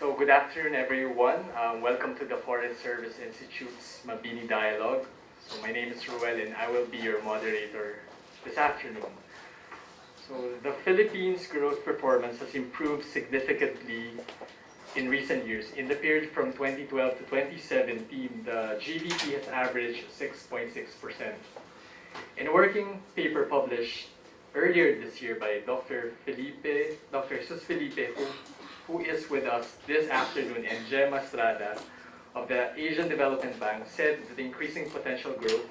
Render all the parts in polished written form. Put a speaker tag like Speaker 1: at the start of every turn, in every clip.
Speaker 1: So good afternoon, everyone. Welcome to the Foreign Service Institute's Mabini Dialogue. So my name is Ruel and I will be your moderator this afternoon. So the Philippines' growth performance has improved significantly in recent years. In the period from 2012 to 2017, the GDP has averaged 6.6%. In a working paper published earlier this year by Dr. Jesus Felipe, who is with us this afternoon, and Gemma Estrada of the Asian Development Bank, said that the increasing potential growth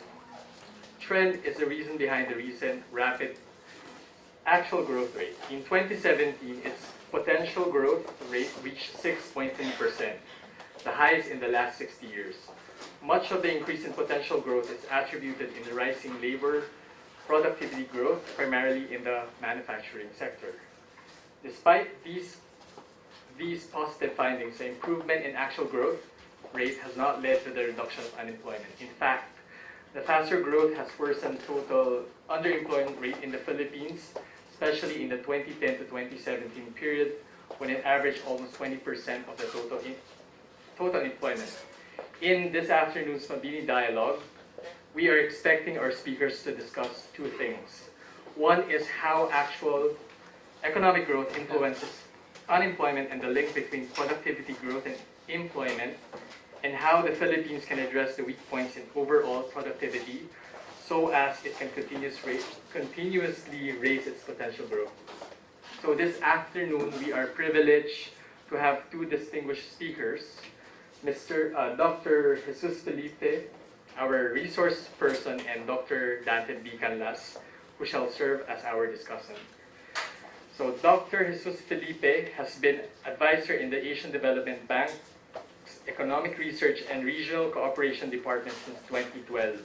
Speaker 1: trend is the reason behind the recent rapid actual growth rate. In 2017, its potential growth rate reached 6.3%, the highest in the last 60 years. Much of the increase in potential growth is attributed in the rising labor productivity growth, primarily in the manufacturing sector. Despite these positive findings, the improvement in actual growth rate has not led to the reduction of unemployment. In fact, the faster growth has worsened total underemployment rate in the Philippines, especially in the 2010 to 2017 period, when it averaged almost 20% of the total employment. In this afternoon's Mabini Dialogue, we are expecting our speakers to discuss two things. One is how actual economic growth influences unemployment and the link between productivity growth and employment, and how the Philippines can address the weak points in overall productivity so as it can continuously raise its potential growth. So this afternoon, we are privileged to have two distinguished speakers, Dr. Jesus Felipe, our resource person, and Dr. Dante B. Canlas, who shall serve as our discussant. So Dr. Jesus Felipe has been advisor in the Asian Development Bank's Economic Research and Regional Cooperation Department since 2012.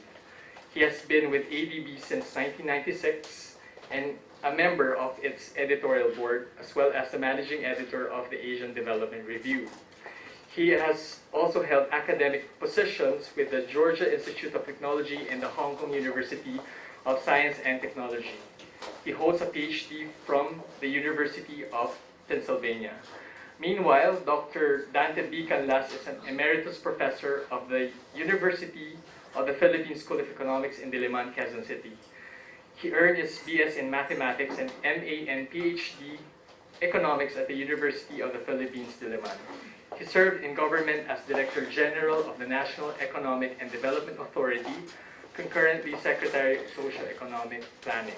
Speaker 1: He has been with ADB since 1996 and a member of its editorial board, as well as the managing editor of the Asian Development Review. He has also held academic positions with the Georgia Institute of Technology and the Hong Kong University of Science and Technology. He holds a PhD from the University of Pennsylvania. Meanwhile, Dr. Dante B. Canlas is an emeritus professor of the University of the Philippines School of Economics in Diliman, Quezon City. He earned his BS in Mathematics and MA and PhD Economics at the University of the Philippines, Diliman. He served in government as Director General of the National Economic and Development Authority, concurrently Secretary of Socio-Economic Planning.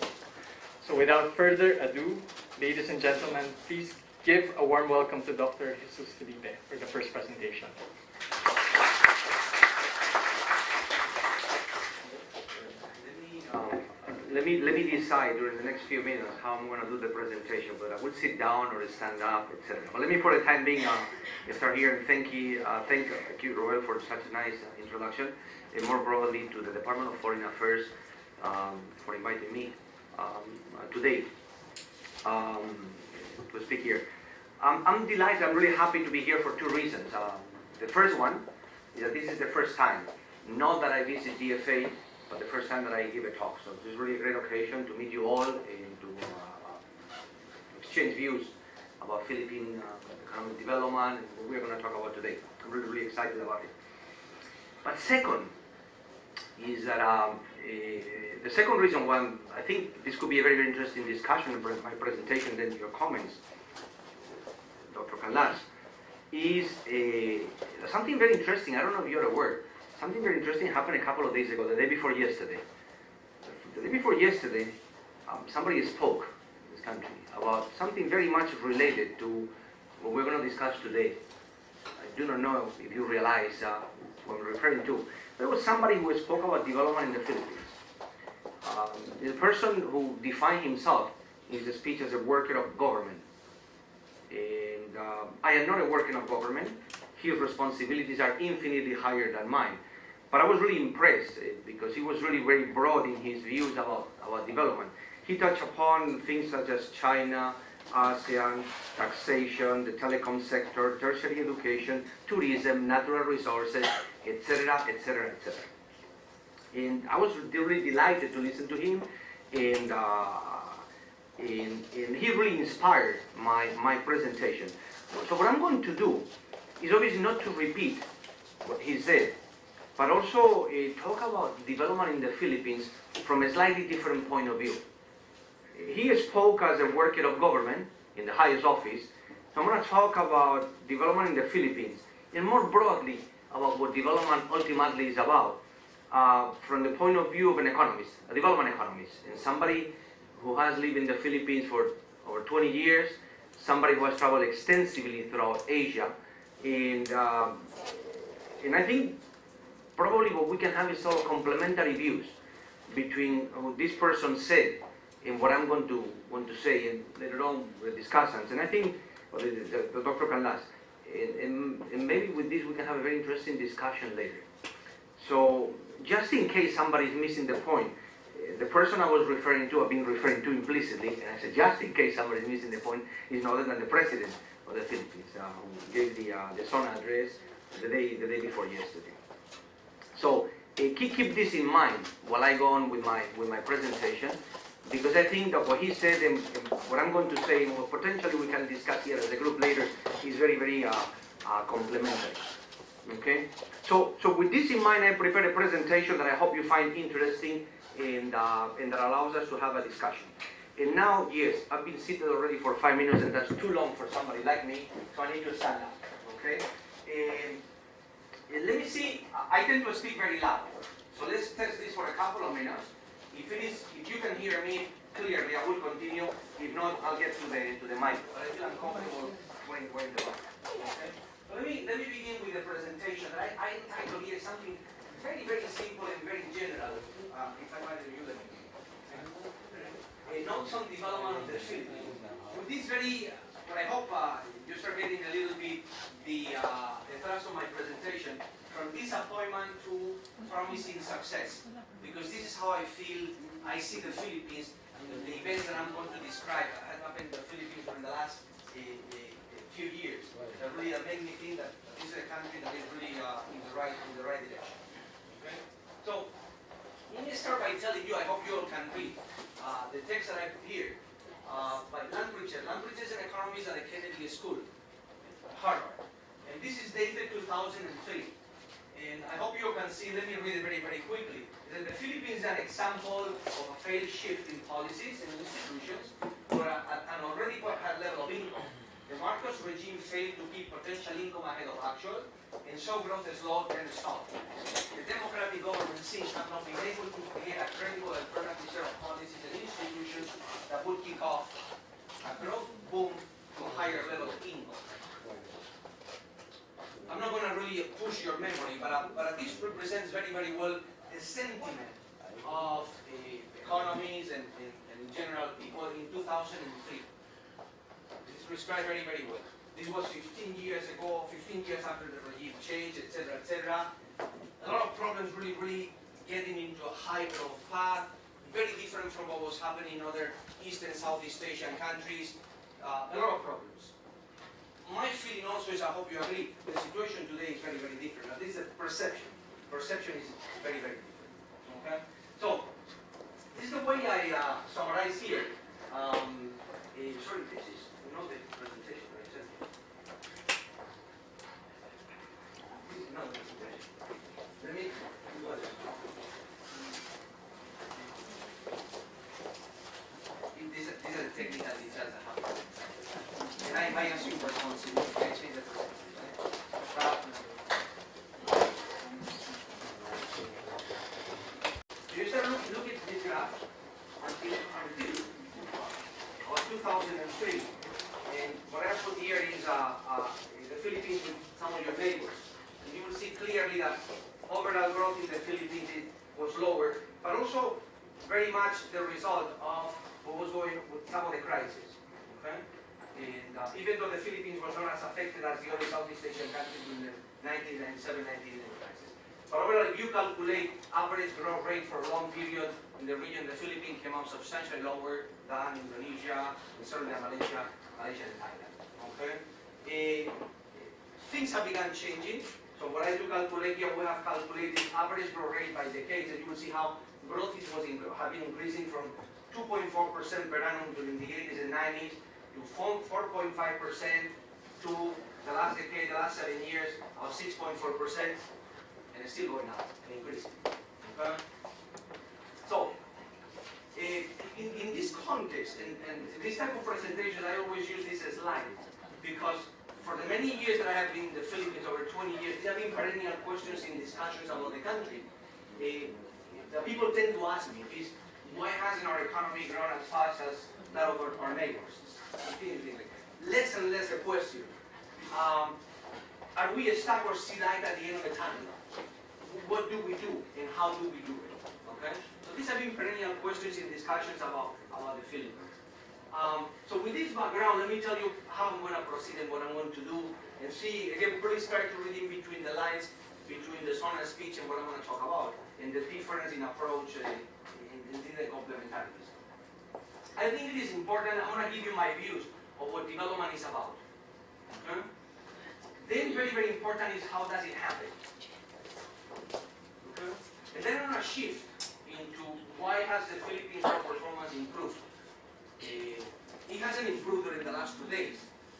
Speaker 1: So without further ado, ladies and gentlemen, please give a warm welcome to Dr. Jesus Felipe for the first presentation.
Speaker 2: Let me decide during the next few minutes how I'm going to do the presentation, but I will sit down or stand up, etc. But let me, for the time being, start here and thank you, Roel, for such a nice introduction, and more broadly to the Department of Foreign Affairs for inviting me today to speak here. I'm delighted, I'm really happy to be here for two reasons. The first one is that this is the first time, not that I visit DFA, but the first time that I give a talk. So this is really a great occasion to meet you all and to exchange views about Philippine economic development and what we're going to talk about today. I'm really, really excited about it. But second is that the second reason why I think this could be a very, very interesting discussion in my presentation, then your comments, Dr. Canlas, is something very interesting. I don't know if you're aware. Something very interesting happened a couple of days ago, the day before yesterday. The day before yesterday, somebody spoke in this country about something very much related to what we're going to discuss today. I do not know if you realize what I'm referring to. There was somebody who spoke about development in the Philippines. The person who defined himself in his speech as a worker of government. And I am not a worker of government. His responsibilities are infinitely higher than mine. But I was really impressed because he was really very broad in his views about development. He touched upon things such as China, ASEAN, taxation, the telecom sector, tertiary education, tourism, natural resources, etc., etc., etc. And I was really delighted to listen to him. And and he really inspired my presentation. So what I'm going to do is obviously not to repeat what he said, but also talk about development in the Philippines from a slightly different point of view. He spoke as a worker of government in the highest office, so I'm going to talk about development in the Philippines, and more broadly about what development ultimately is about, from the point of view of an economist, a development economist, and somebody who has lived in the Philippines for over 20 years, somebody who has traveled extensively throughout Asia, and I think probably what we can have is sort of complementary views between what this person said and what I'm going to say, and later on with discussants. And I think the doctor can last. And maybe with this we can have a very interesting discussion later. So just in case somebody is missing the point, the person I was referring to, I've been referring to implicitly, and I said just in case somebody is missing the point, is no other than the president of the Philippines, who gave the Son address the day before yesterday. So keep this in mind while I go on with my presentation, because I think that what he said and what I'm going to say, and what potentially we can discuss here as a group later, is very, very complementary. Okay? So with this in mind, I prepared a presentation that I hope you find interesting and that allows us to have a discussion. And now, yes, I've been seated already for 5 minutes, and that's too long for somebody like me, so I need to stand up. Okay? And let me see, I tend to speak very loud. So let's test this for a couple of minutes. If you can hear me clearly, I will continue. If not, I'll get to the mic. But I feel uncomfortable wearing the mic. Okay? So let me begin with the presentation. I entitled here something very, very simple and very general. If I might review it. Notes on development of the Philippines. With this very, what I hope you start getting a little bit the thrust of my presentation, from disappointment to promising success. Because this is how I feel I see the Philippines, and the events that I'm going to describe have happened in the Philippines for the last few years. That really make me think that this is a country that is really in the right direction. Okay? So let me start by telling you, I hope you all can read the text that I put here by Landbridge. Landbridge is an economist at the Kennedy School, Harvard. And this is dated 2003. And I hope you can see, let me read it very, very quickly. That the Philippines is an example of a failed shift in policies and institutions for an already quite high level of income. The Marcos regime failed to keep potential income ahead of actual, and so growth slowed and stopped. The democratic government seems to have not been able to create a credible alternative set of policies and institutions that would kick off a growth boom to a higher level of income. I'm not going to really push your memory, but this represents very, very well the sentiment of economies and in general people in 2003. This is described very, very well. This was 15 years ago, 15 years after the regime change, etc., etc. A lot of problems really getting into a high growth path, very different from what was happening in other East and Southeast Asian countries. A lot of problems. My feeling also is, I hope you agree, the situation today is very, very different. At least the perception. Perception is very, very different. Okay? So, this is the way I summarize here. Sorry, this is not the presentation that I sent you. This is not the presentation. Let me do it. These are the technical details that happen. And I assume responsibility. I change the percentage. You start look at this graph until 2003, and what I put here is the Philippines with some of your neighbors. And you will see clearly that overall growth in the Philippines was lower, but also very much the result of what was going with some of the crises. Okay? And even though the Philippines was not as affected as the other Southeast Asian countries in the 1997-1998 crisis. But overall, if you calculate average growth rate for a long period in the region, the Philippines came out substantially lower than Indonesia, and certainly Malaysia and Thailand. Okay? Things have begun changing. So what I do calculate here, we have calculated average growth rate by decades, and you will see how growth have been increasing from 2.4% per annum during the 80s and 90s, to 4.5%, to the last decade, the last 7 years, of 6.4%, and it's still going up and increasing. Okay? So, in this context, and this type of presentation, I always use this as slide, because for the many years that I have been in the Philippines, over 20 years, there have been perennial questions in discussions about the country. The people tend to ask me is, why hasn't our economy grown as fast as that of our neighbors? Less and less a question. Are we stuck or see light at the end of the tunnel? What do we do and how do we do it? Okay? So these have been perennial questions in discussions about the Philippines. So with this background, let me tell you how I'm going to proceed and what I'm going to do, and see, again, please try to read in between the lines, between the song and speech and what I'm going to talk about, and the difference in approach and the complementarities. I think it is important. I'm going to give you my views of what development is about. Okay? Then very, very important is how does it happen. Okay? And then I'm going to shift into why has the Philippines performance improved. It hasn't improved during the last 2 days,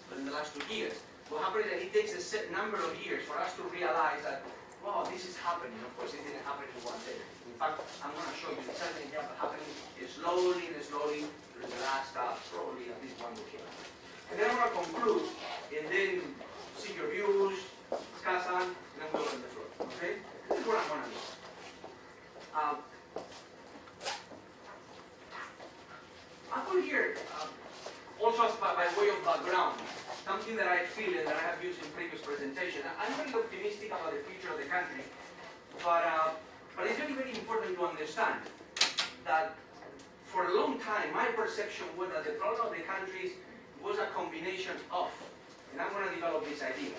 Speaker 2: but in the last 2 years. What happens is that it takes a set number of years for us to realize that, wow, this is happening. Of course, it didn't happen in 1 day. In fact, I'm going to show you it's something happening slowly and slowly during the last probably at least 1 decade. And then I'm going to conclude, and then see your views, discuss on, and then we'll open the floor. Okay? This is what I'm going to do. I put here, also by way of background, something that I feel and that I have used in previous presentations. I'm very optimistic about the future of the country, but it's very, very important to understand that for a long time, my perception was that the problem of the country was a combination of, and I'm going to develop this idea.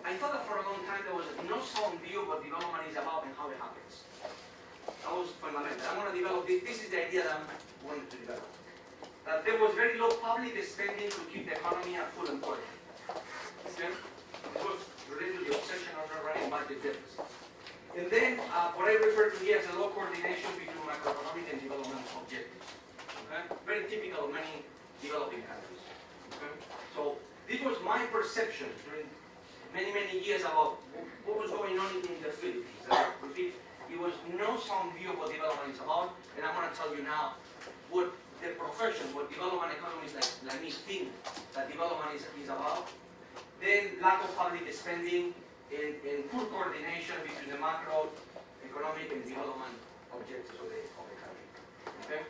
Speaker 2: I thought that for a long time there was no sound view of what development is about and how it happens. That was fundamental. I'm going to develop this. This is the idea that I'm going to develop. That there was very low public spending to keep the economy at full employment. Okay? It was related to the obsession of not running budget deficits. And then what I refer to here as a low coordination between macroeconomic and development objectives. Okay? Very typical of many developing countries. Okay? So this was my perception during many, many years about what was going on in the Philippines. I repeat, it was no sound view of what development is about, and I'm going to tell you now what the profession, what development economists like me think that development is about. Then lack of public spending and poor coordination between the macroeconomic and development objectives of the country. Okay?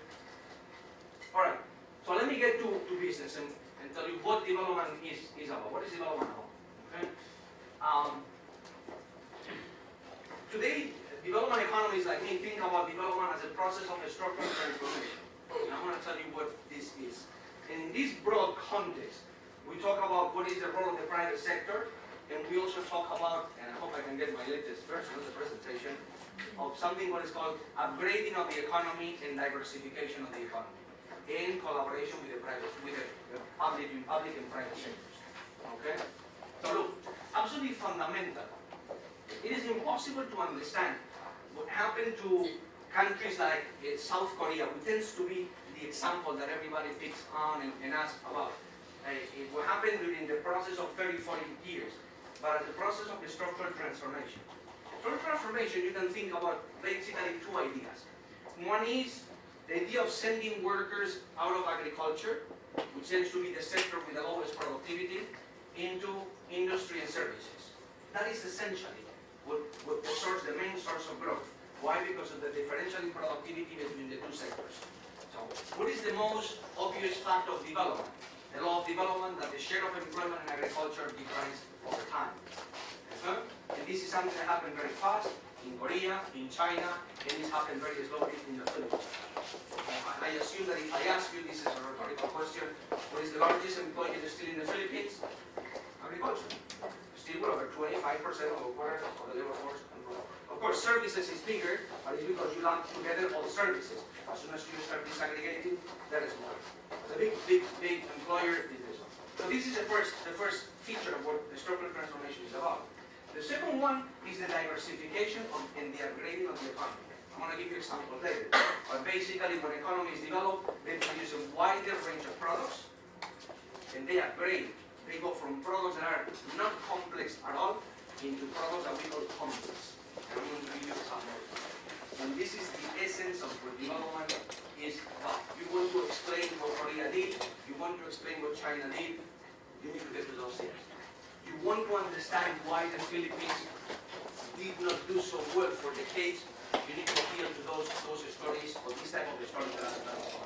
Speaker 2: Alright, so let me get to business and tell you what development is about. What is development about? Okay? Today, development economists like me think about development as a process of a structural transformation. And I'm going to tell you what this is. In this broad context, we talk about what is the role of the private sector, and we also talk about, and I hope I can get my latest version of the presentation, of something what is called upgrading of the economy and diversification of the economy, in collaboration with the public and private sectors. Okay? So look, absolutely fundamental. It is impossible to understand what happened to countries like South Korea, which tends to be the example that everybody picks on and asks about. It will happen during the process of 30, 40 years, but as the process of the structural transformation. Structural transformation, you can think about basically 2 ideas. One is the idea of sending workers out of agriculture, which tends to be the sector with the lowest productivity, into industry and services. That is essentially the main source of growth. Why? Because of the differential in productivity between the 2 sectors. So, what is the most obvious fact of development? The law of development, that the share of employment in agriculture declines over time. Okay? And this is something that happened very fast in Korea, in China, and this happened very slowly in the Philippines. I assume that if I ask you, this is a rhetorical question, what is the largest employer still in the Philippines? Agriculture. Still over 25% of the labor force. Of course, services is bigger, but it's because you lump together all services. As soon as you start disaggregating, that is more. It's a big employer is this one. So this is the first feature of what the structural transformation is about. The second one is the diversification and the upgrading of the economy. I'm going to give you examples later. But basically, when economies develop, they produce a wide wider range of products, and they upgrade. They go from products that are not complex at all into products that we call complex. And I'm going to give you examples. And this is the essence of what development is about. You want to explain what Korea did, you want to explain what China did, you need to get to those things. You want to understand why the Philippines did not do so well for decades, you need to appeal to those stories, or this type of stories that I'm telling you.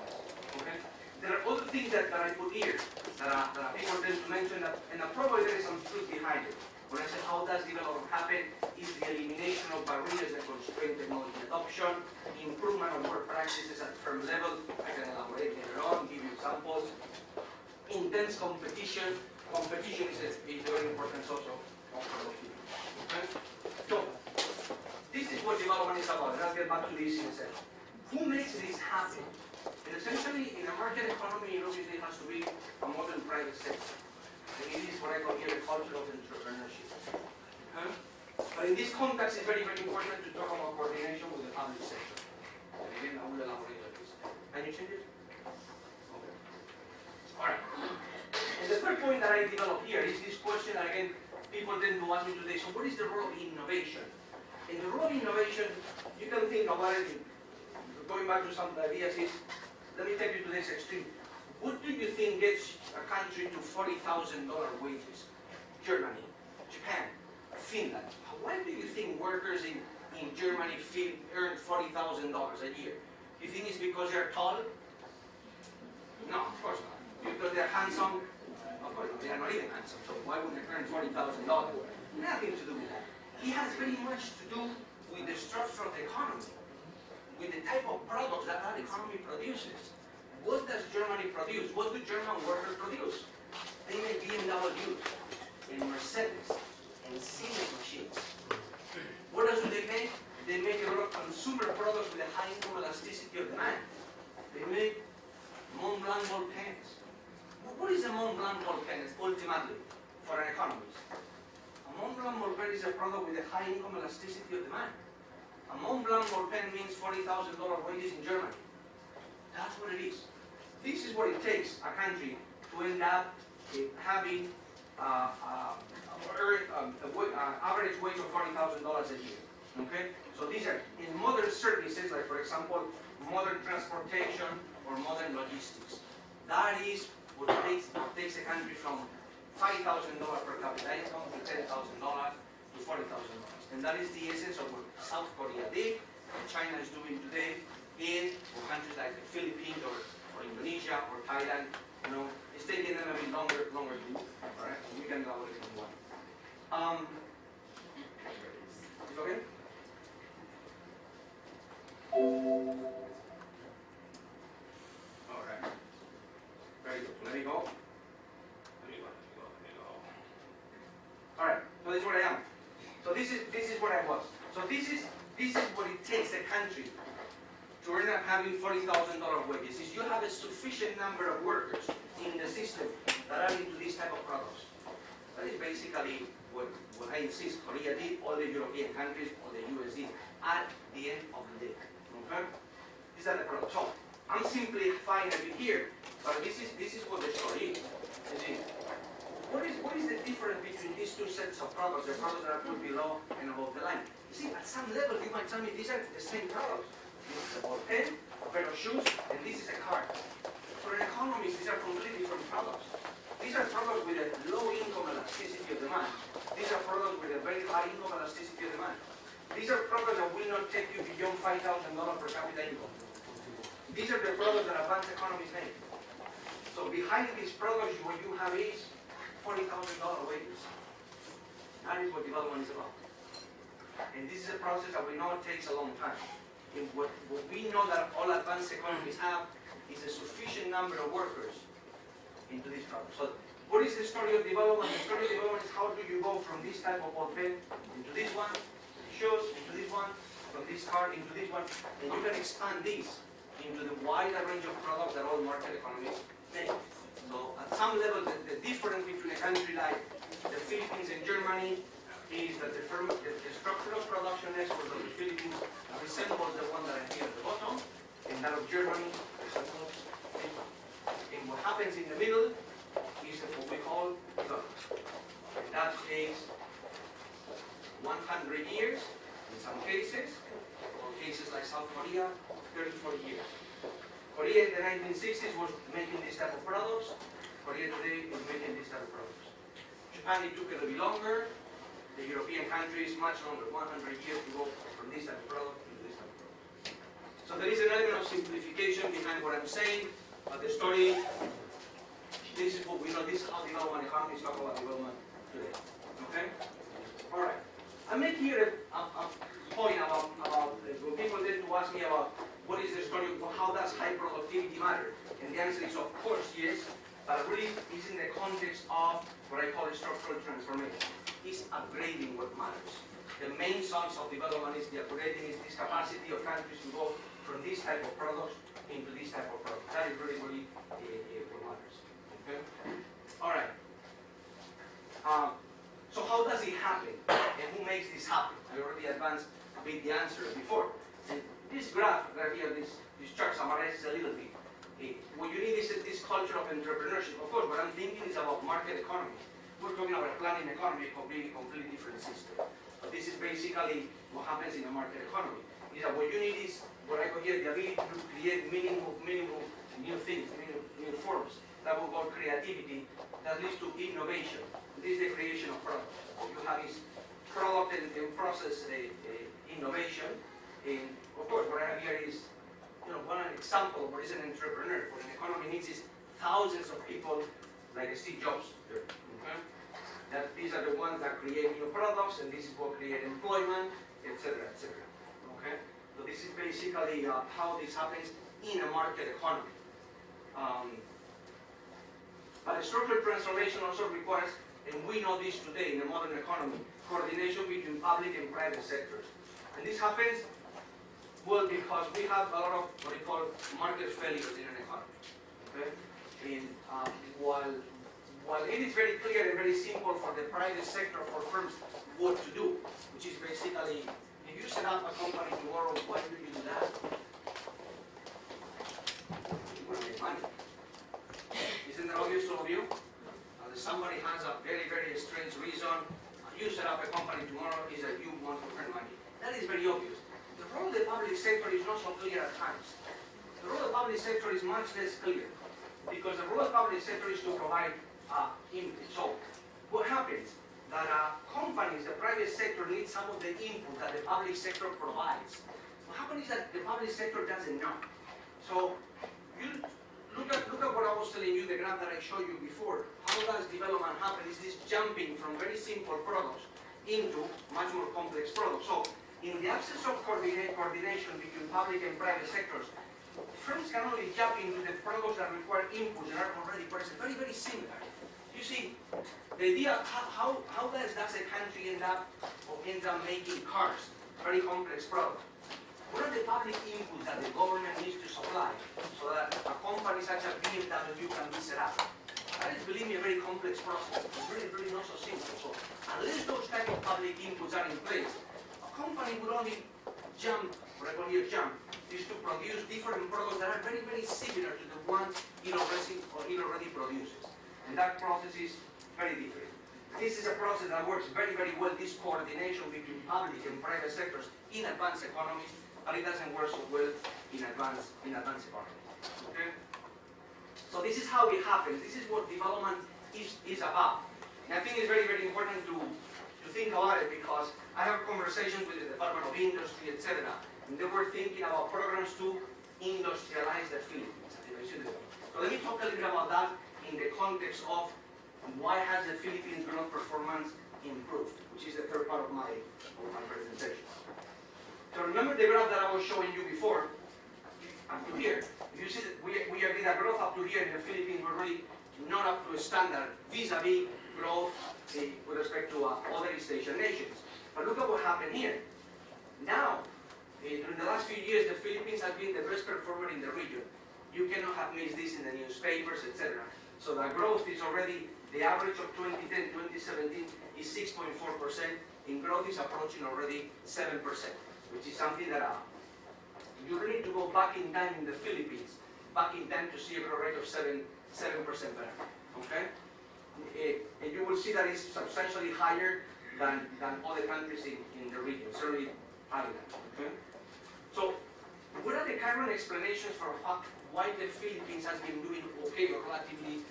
Speaker 2: Okay? There are other things that I put here that people tend to mention, and probably there is some truth behind it. When I say how does development happen, is the elimination of barriers that constrain technology adoption, improvement of work practices at firm level. I can elaborate later on, give you examples. Intense competition. Competition is a very important source of productivity. Okay? So, this is what development is about, and I'll get back to this in a second. Who makes this happen? And essentially, in a market economy, it obviously has to be a modern private sector. And it is what I call here a culture of entrepreneurship. Okay? But in this context, it's very, very important to talk about coordination with the public sector. And again, I will elaborate on this. Can you change it? Okay. All right. And the third point that I developed here is this question that, again, people tend to ask me today, so what is the role of innovation? And the role of innovation, you can think about it, going back to some ideas is, let me take you to this extreme. What do you think gets a country to $40,000 wages? Germany, Japan, Finland. Why do you think workers in Germany earn $40,000 a year? Do you think it's because they're tall? No, of course not. Because they're handsome? Of course not. They are not even handsome. So why would they earn $40,000? Nothing to do with that. It has very much to do with the structure of the economy, with the type of products that that economy produces. What does Germany produce? What do German workers produce? They make BMWs and Mercedes and Siemens machines. What else do they make? They make a lot of consumer products with a high income elasticity of demand. They make Mont Blanc ball pens. What is a Mont Blanc ball pen ultimately for an economist? A Mont Blanc ball pen is a product with a high income elasticity of demand. A Mont Blanc ball pen means $40,000 wages in Germany. That's what it is. This is what it takes a country to end up having average wage of $40,000 a year. Okay? So these are in modern services, like for example, modern transportation or modern logistics. That is what takes a country from $5,000 per capita income to $10,000 to $40,000. And that is the essence of what South Korea did, and China is doing today in countries like the Philippines or Indonesia or Thailand. You know, it's taking them a bit longer to do. All right, so we can elaborate on one. Is it okay? All right. Very good. Let me go. All right. So this is what I am. So this is what I was. So this is what it takes a country to end up having $40,000 wages. Is you have a sufficient number of workers in the system that are into this type of products. That is basically what I insist Korea did, all the European countries, all the US did at the end of the day. Okay? These are the products. So I'm simplifying a bit here, but this is what the story is. You see, what is the difference between these two sets of products, the products that are put below and above the line? You see, at some level you might tell me these are the same products. This is a ball pen, a pair of shoes, and this is a car. For an economist, these are completely different products. These are products with a low income elasticity of demand. These are products with a very high income elasticity of demand. These are products that will not take you beyond $5,000 per capita income. These are the products that advanced economies make. So behind these products, what you have is $40,000 wages. That is what development is about. And this is a process that we know takes a long time. And what we know that all advanced economies have is a sufficient number of workers into this product. So what is the story of development? The story of development is how do you go from this type of ball pen into this one, shoes, into this one, from this car into this one, and you can expand this into the wider range of products that all market economies make. So at some level, the difference between a country like the Philippines and Germany is that the structural production exports of the Philippines resembles the one that I see at the bottom, and that of Germany resembles what happens in the middle is what we call development. And that takes 100 years in some cases, or cases like South Korea, 30, 40 years. Korea in the 1960s was making this type of products. Korea today is making this type of products. Japan, it took a little bit longer. The European countries, much longer, 100 years to go from this type of product to this type of product. So there is an element of simplification behind what I'm saying, but the story, this is what we know, this is how development economies talk about development today. Okay? All right. I make here a point about when people tend to ask me about what is the story, how does high productivity matter? And the answer is of course yes, but really is in the context of what I call structural transformation. It's upgrading what matters. The main source of development is the upgrading, is this capacity of countries to go from this type of products into this type of product. That is really what matters. Okay? All right. So how does it happen? And who makes this happen? I already advanced a bit the answer before. And this graph right here, this chart summarizes a little bit. What you need is this culture of entrepreneurship. Of course, what I'm thinking is about market economy. We're talking about a planning economy, a completely different system. But this is basically what happens in a market economy. Is that what you need is what I call here the ability to create minimum new things, new forms that will call creativity, that leads to innovation. This is the creation of products. What you have is product and process innovation. And of course, what I have here is one example of what is an entrepreneur. What an economy needs is thousands of people like Steve Jobs. Okay? That these are the ones that create new products, and this is what create employment, etc., etc. Okay? So this is basically how this happens in a market economy. But a structural transformation also requires, and we know this today in a modern economy, coordination between public and private sectors. And this happens, well, because we have a lot of what we call market failures in an economy. Okay? And while it is very clear and very simple for the private sector, for firms, what to do, which is basically, if you set up a company tomorrow, why do you do that? You want to make money. Isn't that obvious to all of you? Somebody has a very, very strange reason. You set up a company tomorrow is that you want to earn money. That is very obvious. The role of the public sector is not so clear at times. The role of the public sector is much less clear because the role of the public sector is to provide input. So what happens? That companies, the private sector needs some of the input that the public sector provides. What happens is that the public sector doesn't know. So you look at what I was telling you, the graph that I showed you before. How does development happen? Is this jumping from very simple products into much more complex products. So in the absence of coordination between public and private sectors, firms can only jump into the products that require inputs that are already present. Very, very similar. You see, the idea, how does a country end up making cars, very complex products? What are the public inputs that the government needs to supply so that a company such as BMW can be set up? That is, believe me, a very complex process. It's really, really not so simple. So unless those type of public inputs are in place, a company would only jump, what I call here jump, is to produce different products that are very, very similar to the one it already produces. And that process is very different. This is a process that works very, very well, this coordination between public and private sectors in advanced economies, but it doesn't work so well in advanced economies. Okay? So this is how it happens. This is what development is about. And I think it's very, very important to think about it because I have conversations with the Department of Industry, etc. And they were thinking about programs to industrialize the Philippines. So let me talk a little bit about that in the context of why has the Philippines growth performance improved, which is the third part of my presentation. So remember the graph that I was showing you before, up to here. You see that we did a growth up to here in the Philippines, we're really not up to a standard vis-a-vis growth with respect to other East Asian nations. But look at what happened here. Now, during the last few years, the Philippines has been the best performer in the region. You cannot have missed this in the newspapers, etc. So the growth is already, the average of 2010, 2017 is 6.4%, and growth is approaching already 7%, which is something that you really need to go back in time in the Philippines back in time to see a growth rate of 7% per annum. Okay? And you will see that it's substantially higher than other countries in the region, certainly higher than. Okay? So, what are the current explanations for why the Philippines has been doing okay or relatively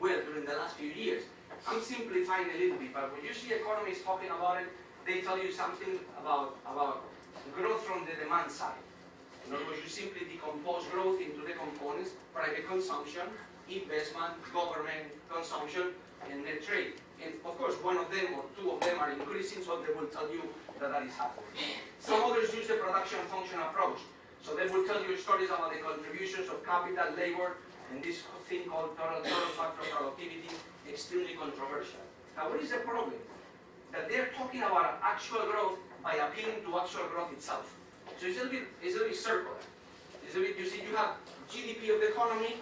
Speaker 2: well during the last few years? I'm simplifying a little bit, but when you see economists talking about it, they tell you something about growth from the demand side. In other words, you simply decompose growth into the components: private consumption, investment, government consumption, and net trade. And of course, one of them or two of them are increasing, so they will tell you that is happening. Some others use the production function approach. So they will tell you stories about the contributions of capital, labor, and this thing called total factor productivity, extremely controversial. Now, what is the problem? That they're talking about actual growth by appealing to actual growth itself. So it's a bit circular. It's a bit, you see, you have GDP of the economy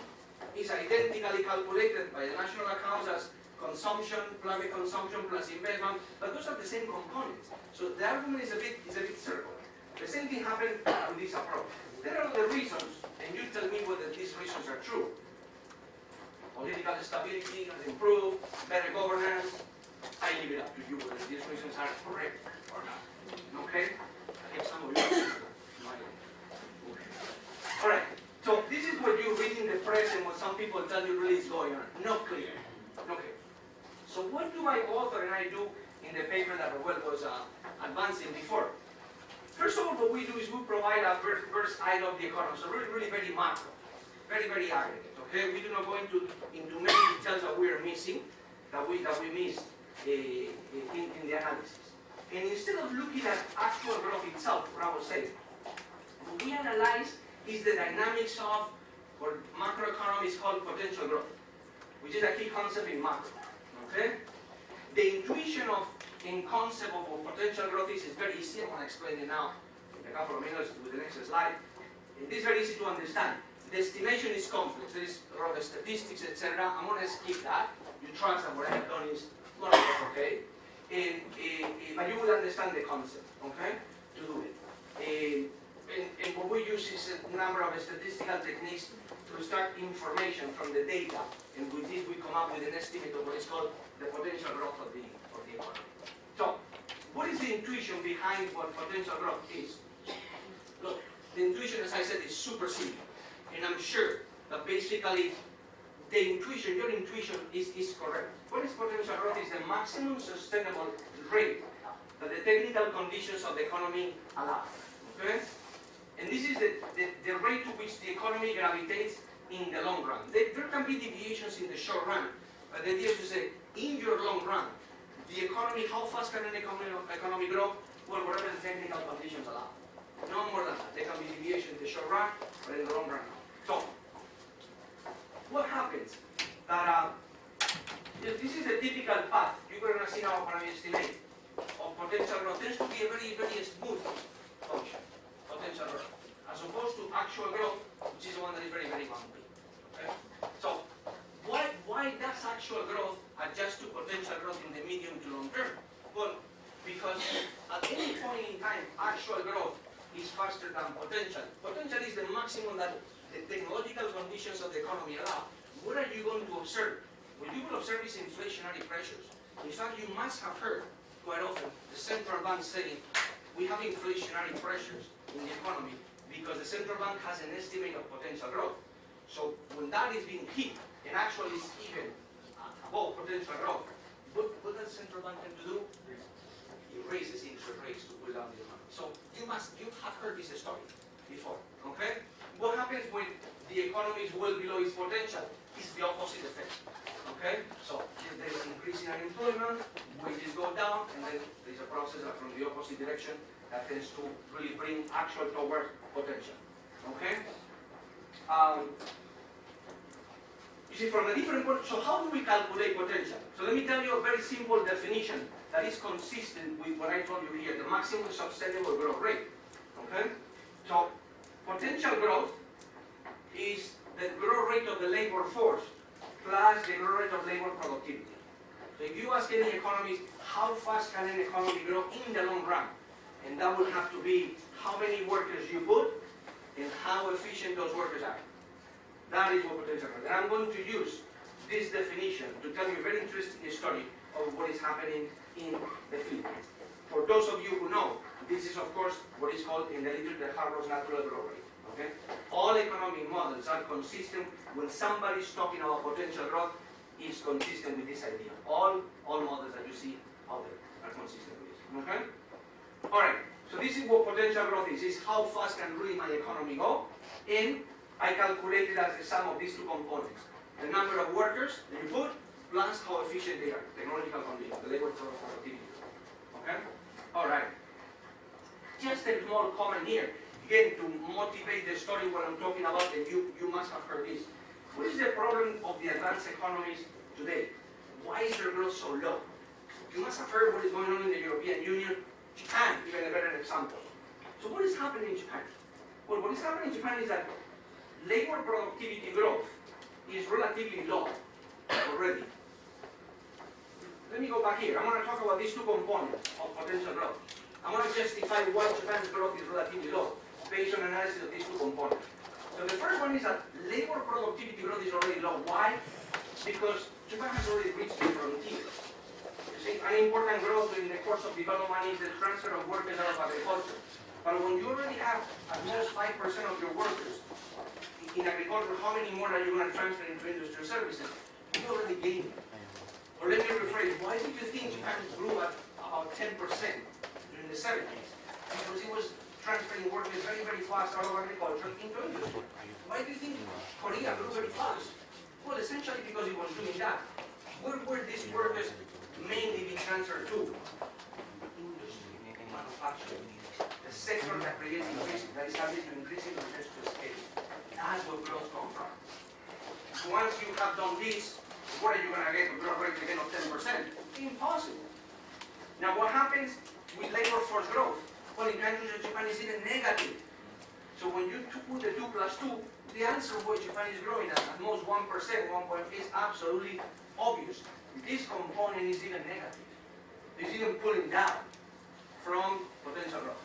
Speaker 2: is identically calculated by the national accounts as consumption, private consumption plus investment, but those are the same components. So the argument is a bit circular. The same thing happened with this approach. There are other reasons, and you tell me whether these reasons are true. Political stability has improved, better governance. I leave it up to you whether these reasons are correct or not. Okay? I have some of you. Alright, so this is what you read in the press and what some people tell you really is going on. Not clear. Okay. So what do my author and I do in the paper that Roel was advancing before? First of all, what we do is we provide a bird's eye of the economy. So really very macro, very aggregate. Okay, we do not go into many details that we are missing, that we missed in the analysis. And instead of looking at actual growth itself, what I was saying, what we analyze is the dynamics of what macroeconomists call potential growth, which is a key concept in macro. Okay, the intuition in concept of potential growth is very easy. I'm going to explain it now in a couple of minutes with the next slide. It is very easy to understand. The estimation is complex. There is a lot of statistics, etc. I'm going to skip that. You trust that what I have done is more or less okay. But you will understand the concept, okay, to do it. And what we use is a number of statistical techniques to extract information from the data. And with this, we come up with an estimate of what is called the potential growth of the economy. So, what is the intuition behind what potential growth is? Look, the intuition, as I said, is super simple. And I'm sure that basically your intuition is correct. What is potential growth? Is the maximum sustainable rate that the technical conditions of the economy allow. Okay? And this is the rate to which the economy gravitates in the long run. There can be deviations in the short run, but the idea is to say, in your long run, the economy, how fast can an economy grow? Well, whatever the technical conditions allow. No more than that. There can be deviation in the short run, but in the long run. So, what happens? That this is the typical path you're going to see now when I estimate of potential growth. Tends to be a very smooth function, potential growth, as opposed to actual growth, which is the one that is very bumpy. Okay? So, why does actual growth adjust to potential growth in the medium to long term? Well, because at any point in time, actual growth is faster than potential. Potential is the maximum that the technological conditions of the economy allow. What are you going to observe? What you will observe is inflationary pressures. In fact, you must have heard quite often the central bank saying, we have inflationary pressures in the economy because the central bank has an estimate of potential growth. So when that is being hit, and actually is even above potential growth, what does the central bank tend to do? It raises interest rates to pull down the economy. So you have heard this story before, okay? What happens when the economy is well below its potential? It's the opposite effect, okay? So there is increasing unemployment, wages go down, and then there's a process from the opposite direction that tends to really bring actual towards potential, okay? You see, from a different point, so how do we calculate potential? So let me tell you a very simple definition that is consistent with what I told you here, the maximum sustainable growth rate, okay? So potential growth is the growth rate of the labor force plus the growth rate of labor productivity. So if you ask any economist, how fast can an economy grow in the long run? And that would have to be how many workers you put and how efficient those workers are. That is what potential growth. And I'm going to use this definition to tell you a very interesting story of what is happening in the Philippines. For those of you who know, this is of course what is called in the literature the Harrow's natural growth rate. Okay? All economic models are consistent when somebody is talking about potential growth is consistent with this idea. All models that you see out there are consistent with this. Okay? Alright, so this is what potential growth is how fast can really my economy go, and I calculate it as the sum of these two components. The number of workers that you put, plus how efficient they are, technological conditions, the labor force productivity. Okay? Alright. Just a small comment here, again, to motivate the story what I'm talking about, and you must have heard this. What is the problem of the advanced economies today? Why is their growth so low? You must have heard what is going on in the European Union. Japan, even a better example. So what is happening in Japan? Well, what is happening in Japan is that labor productivity growth is relatively low already. Let me go back here. I want to talk about these two components of potential growth. I want to justify why Japan's growth is relatively low based on analysis of these two components. So the first one is that labor productivity growth is already low. Why? Because Japan has already reached the frontier. You see, an important growth in the course of development is the transfer of workers out of agriculture. But when you already have at most 5% of your workers in agriculture, how many more are you going to transfer into industrial services? You already gained. Or let me rephrase, why did you think Japan grew at about 10% during the 70s? Because it was transferring workers very, very fast out of agriculture into industry. Why do you think Korea grew very fast? Well, essentially because it was doing that. Where were these workers mainly being transferred to? Industry, manufacturing. The sector that creates increasing, that is able to increase in industrial scale. That's where growth comes from. Once you have done this, what are you going to get? A growth rate again of 10%? Impossible. Now what happens with labor force growth? Well, in countries like Japan is even negative. So when you put the 2 plus 2, the answer of what Japan is growing at most 1%, 1 point is absolutely obvious. This component is even negative. It's even pulling down from potential growth.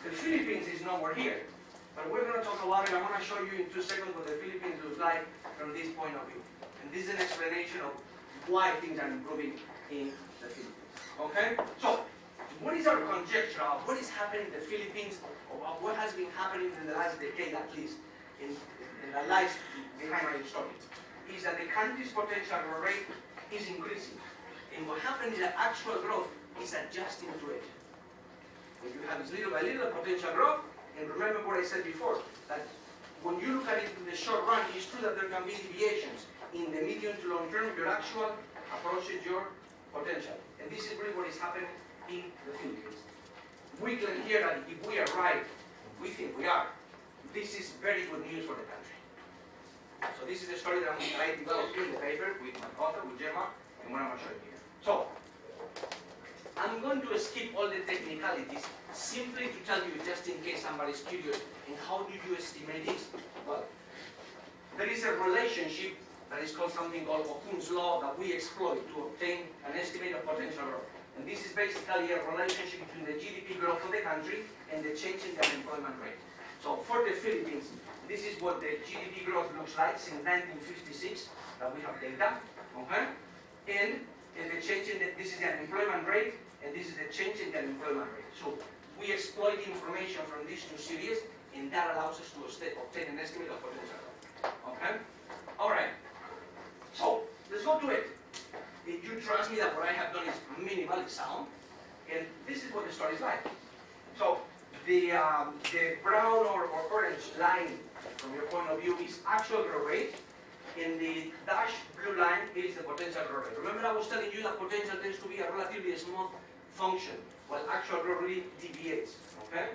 Speaker 2: The Philippines is nowhere here. But we're going to talk about it. I want to show you in 2 seconds what the Philippines looks like from this point of view. And this is an explanation of why things are improving in the Philippines. Okay? So, what is our conjecture of what is happening in the Philippines, or what has been happening in the last decade at least, in the life behind my story, is that the country's potential growth rate is increasing. And what happens is that actual growth is adjusting to it. If you have this little by little potential growth, and remember what I said before, that when you look at it in the short run, it's true that there can be deviations. In the medium to long term, your actual approaches your potential. And this is really what is happening in the Philippines. We can hear that if we are right, we think we are, this is very good news for the country. So this is the story that I developed in the paper with my author, with Gemma, and what I'm going to show you here. So, I'm going to skip all the technicalities simply to tell you, just in case somebody's curious, and how do you estimate this? Well, there is a relationship that is called something called Okun's law that we exploit to obtain an estimate of potential growth. And this is basically a relationship between the GDP growth of the country and the change in the unemployment rate. So for the Philippines, this is what the GDP growth looks like since 1956 that we have data. Okay? And the change in this is the unemployment rate, and this is the change in the unemployment rate. So we exploit information from these 2 series, and that allows us to obtain an estimate of potential growth. Okay? Alright. So let's go to it. If you trust me that what I have done is minimally sound, and this is what the story is like. So the brown or orange line from your point of view is actual growth rate, and the dashed blue line is the potential growth rate. Remember I was telling you that potential tends to be a relatively small function, while actual growth really deviates. Okay?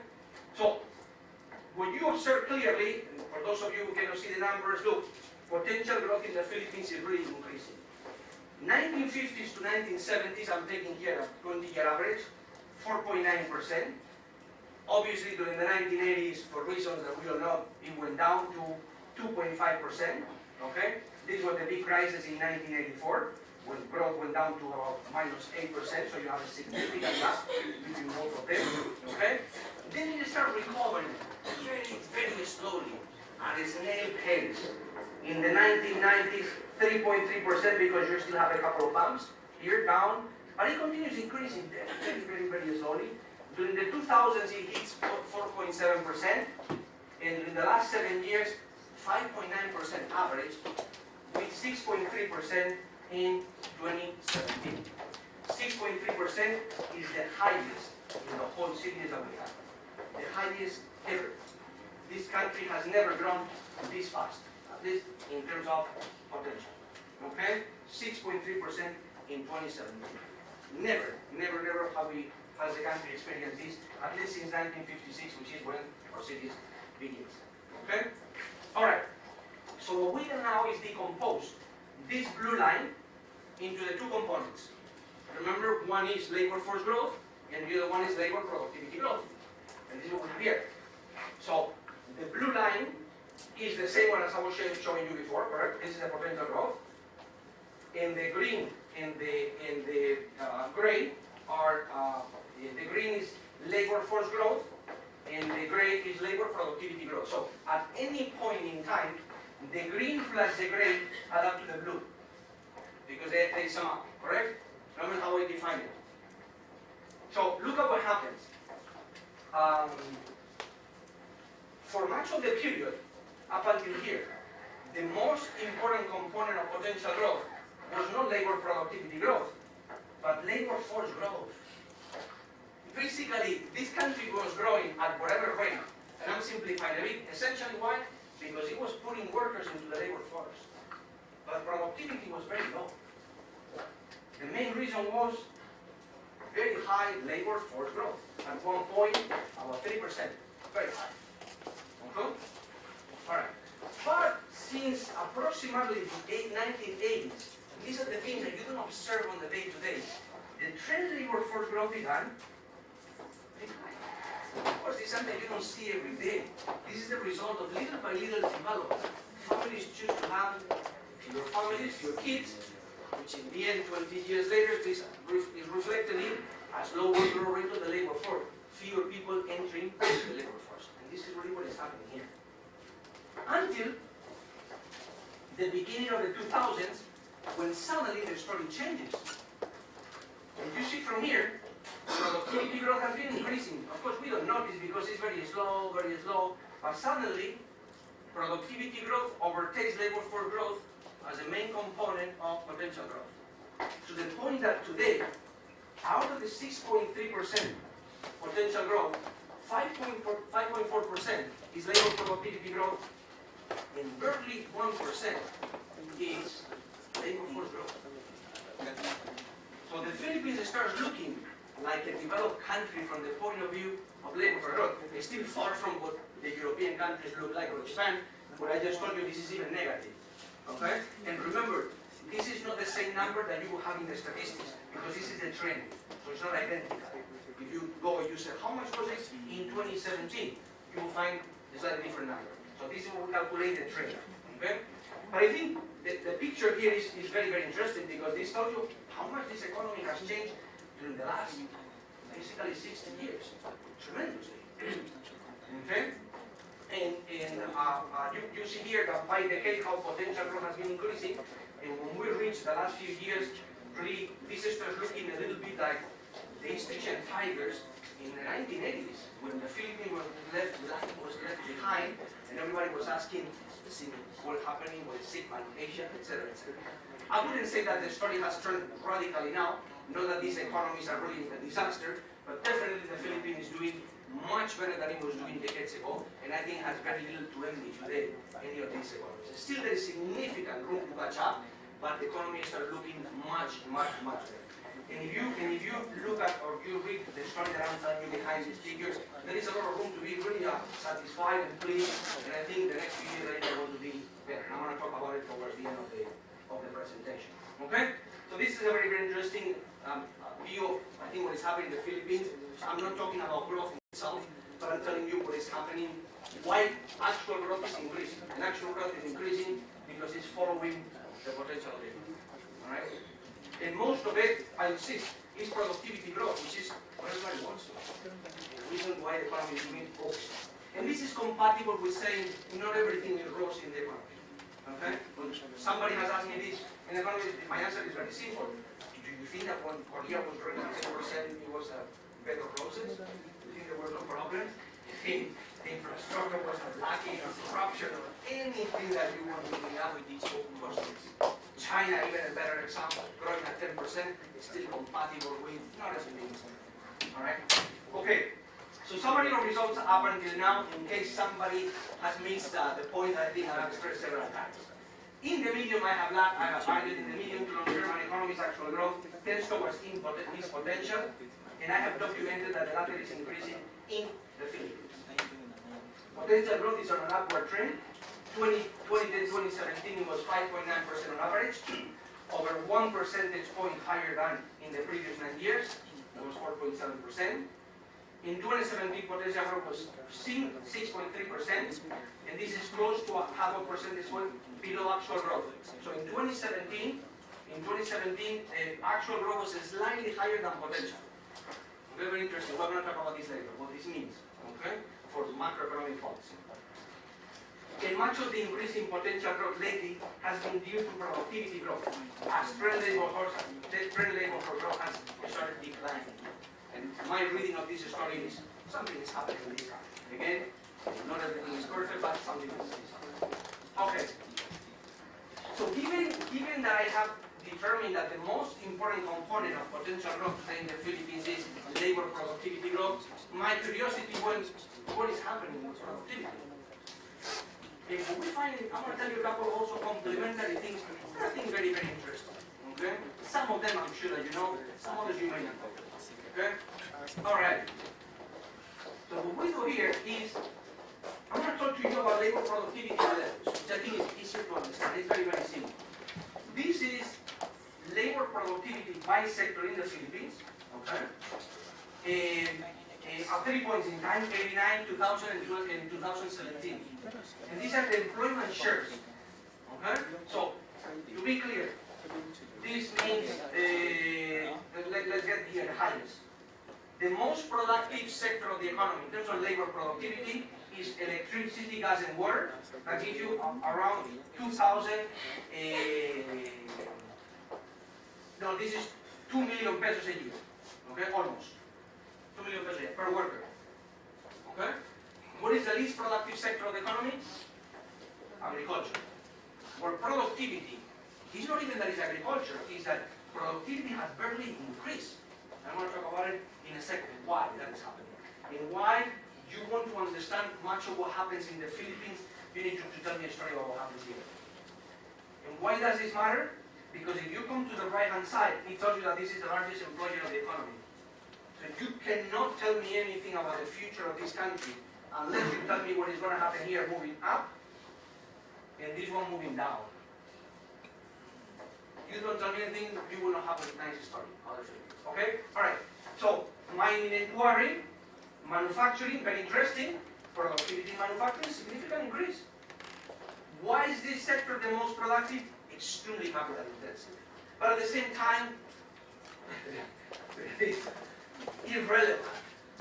Speaker 2: So what you observe clearly, and for those of you who cannot see the numbers, look, potential growth in the Philippines is really increasing. 1950s to 1970s, I'm taking here a 20-year average, 4.9%. Obviously, during the 1980s, for reasons that we all know, it went down to 2.5%. Okay? This was the big crisis in 1984, when growth went down to about -8%, so you have a significant gap between both of them. Okay? Then it started recovering very, very slowly at a snail pace. In the 1990s, 3.3% because you still have a couple of bumps here down, but it continues increasing very slowly. During the 2000s, it hits 4.7%, and in the last 7 years, 5.9% average, with 6.3% in 2017. 6.3% is the highest in the whole cities that we have. The highest ever. This country has never grown this fast, at least in terms of potential. Okay? 6.3% in 2017. Never has the country experienced this, at least since 1956, which is when our cities begins. Okay? Alright. So what we do now is decompose this blue line into the two components. Remember, one is labor force growth, and the other one is labor productivity growth. And this is what we have here. So the blue line is the same one as I was showing you before, correct? This is the potential growth. And the green and the gray are, the green is labor force growth, and the gray is labor productivity growth. So at any point in time, the green plus the gray add up to the blue, because they sum up, correct? Remember how I define it. So look at what happens. For much of the period, up until here, the most important component of potential growth was not labor productivity growth, but labor force growth. Basically, this country was growing at whatever rate, and I'm simplifying a bit. Essentially why? Because it was putting workers into the labor force. But productivity was very low. The main reason was very high labor force growth. At one point, about 3%. Very high. Okay? Alright. But since approximately the 1980s, these are the things that you don't observe on the day-to-day, the trend labor force growth began. Of course, this is something you don't see every day. This is the result of little by little development. Families choose to have fewer families, fewer kids, which in the end, 20 years later, this is reflected in a slower growth rate of the labor force. Fewer people entering the labor force. And this is really what is happening here. Until the beginning of the 2000s, when suddenly the story changes. And you see from here, productivity growth has been increasing. Of course, we don't notice because it's very slow, but suddenly, productivity growth overtakes labor force growth as a main component of potential growth. To the point that today, out of the 6.3% potential growth, 5.4% is labor productivity growth, and barely 1% is labor force growth. So the Philippines starts looking like a developed country from the point of view of labor force growth. It's still far from what the European countries look like, or Japan, where I just told you this is even negative. Okay? And remember, this is not the same number that you will have in the statistics, because this is a trend, so it's not identical. If you go and you say, how much was it in 2017? You will find a slightly different number. So this is what we calculate the trend. Okay? But I think the picture here is very interesting, because this tells you how much this economy has changed during the last, basically 60 years. Tremendously. Okay? And you see here that by decade how potential growth has been increasing, and when we reach the last few years, really this starts looking a little bit like the East Asian tigers in the 1980s, when the Philippines was left behind, and everybody was asking, what's happening with Sigma in Asia, etc., etc. I wouldn't say that the story has turned radically now, not that these economies are really a disaster, but definitely the Philippines is doing much better than it was doing decades ago, and I think it has very little to envy today, any of these economies. Still, there is significant room to catch up, but the economy starts looking much better. And if you look at, or you read the story that I'm telling you behind these figures, there is a lot of room to be really satisfied and pleased, and I think the next few years are going to be better. And I'm going to talk about it towards the end of the presentation. Okay? So this is a very interesting view of, I think, what is happening in the Philippines. I'm not talking about growth itself, but I'm telling you what is happening, why actual growth is increasing. And actual growth is increasing because it's following the potential of it. Alright? And most of it, I insist, is productivity growth, which is what everybody wants to. The reason why the economy is moving forward. And this is compatible with saying not everything is rosy in the economy. Okay? When somebody has asked me this in economics, my answer is very simple. Do you think that when Korea was growing at 10%, it was a bed of roses? Do you think there were no problems? Do you think the infrastructure was not lacking or corruption or anything that you want to bring up with these open questions? China, even a better example, growing at 10% is still compatible with not as big. Alright? Okay. So summary of results up until now, in case somebody has missed the point that I think I have expressed several times. In the medium, I have argued in the medium to long term, an economy's actual growth tends towards this potential, and I have documented that the latter is increasing in the Philippines. Potential growth is on an upward trend. 2010-2017 it was 5.9% on average, over 1 percentage point higher than in the previous 9 years. It was 4.7%. In 2017, potential growth was 6.3%, and this is close to a half a percentage point below actual growth. So in 2017, actual growth was slightly higher than potential. Very interesting. We're going to talk about this later, what this means, okay, for macroeconomic policy. And much of the increase in potential growth lately has been due to productivity growth, as trend labor for growth has started declining. And my reading of this story is something is happening in this country. Again, not everything is perfect, but something is happening. Okay. So given that I have determined that the most important component of potential growth today in the Philippines is labor productivity growth, my curiosity went, what is happening with productivity? And what we find, I'm going to tell you a couple of also complementary things that I think very, very interesting. Okay? Some of them I'm sure that you know, some others you may not know. Okay? Alright. So what we do here is, I'm going to talk to you about labor productivity levels, which I think is easier to understand. It's very, very simple. This is labor productivity by sector in the Philippines. Okay? At 3 points in time, 89, 2000, and 2017. And these are the employment shares. Okay? So, to be clear, this means, let's get here the highest. The most productive sector of the economy in terms of labor productivity is electricity, gas, and water. That gives you around 2,000, no, this is 2 million pesos a year. Okay, almost. 2 million pesos a year per worker. Okay? What is the least productive sector of the economy? Agriculture. Where productivity is not even that it's agriculture, it's that productivity has barely increased. I'm going to talk about it in a second, why that is happening. And why you want to understand much of what happens in the Philippines, you need to tell me a story about what happens here. And why does this matter? Because if you come to the right-hand side, it tells you that this is the largest employer of the economy. So you cannot tell me anything about the future of this country unless you tell me what is going to happen here moving up and this one moving down. You don't tell me anything, you will not have a nice story. Okay? Alright. So, mining and quarrying, manufacturing, very interesting. Productivity in manufacturing, significant increase. Why is this sector the most productive? Extremely capital intensive. But at the same time, it's irrelevant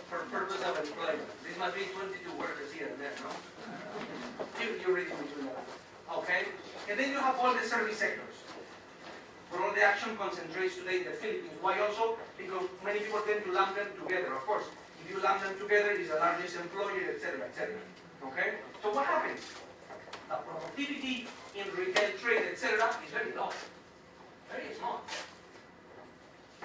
Speaker 2: for purpose of employment. This must be 22 workers here and there, no? You read it between that. Okay? And then you have all the service sectors. Where all the action concentrates today in the Philippines. Why also? Because many people tend to lump them together. Of course, if you lump them together, it's the largest employer, etc., etc. Okay? So what happens? The productivity in retail trade, etc., is very low. Very small.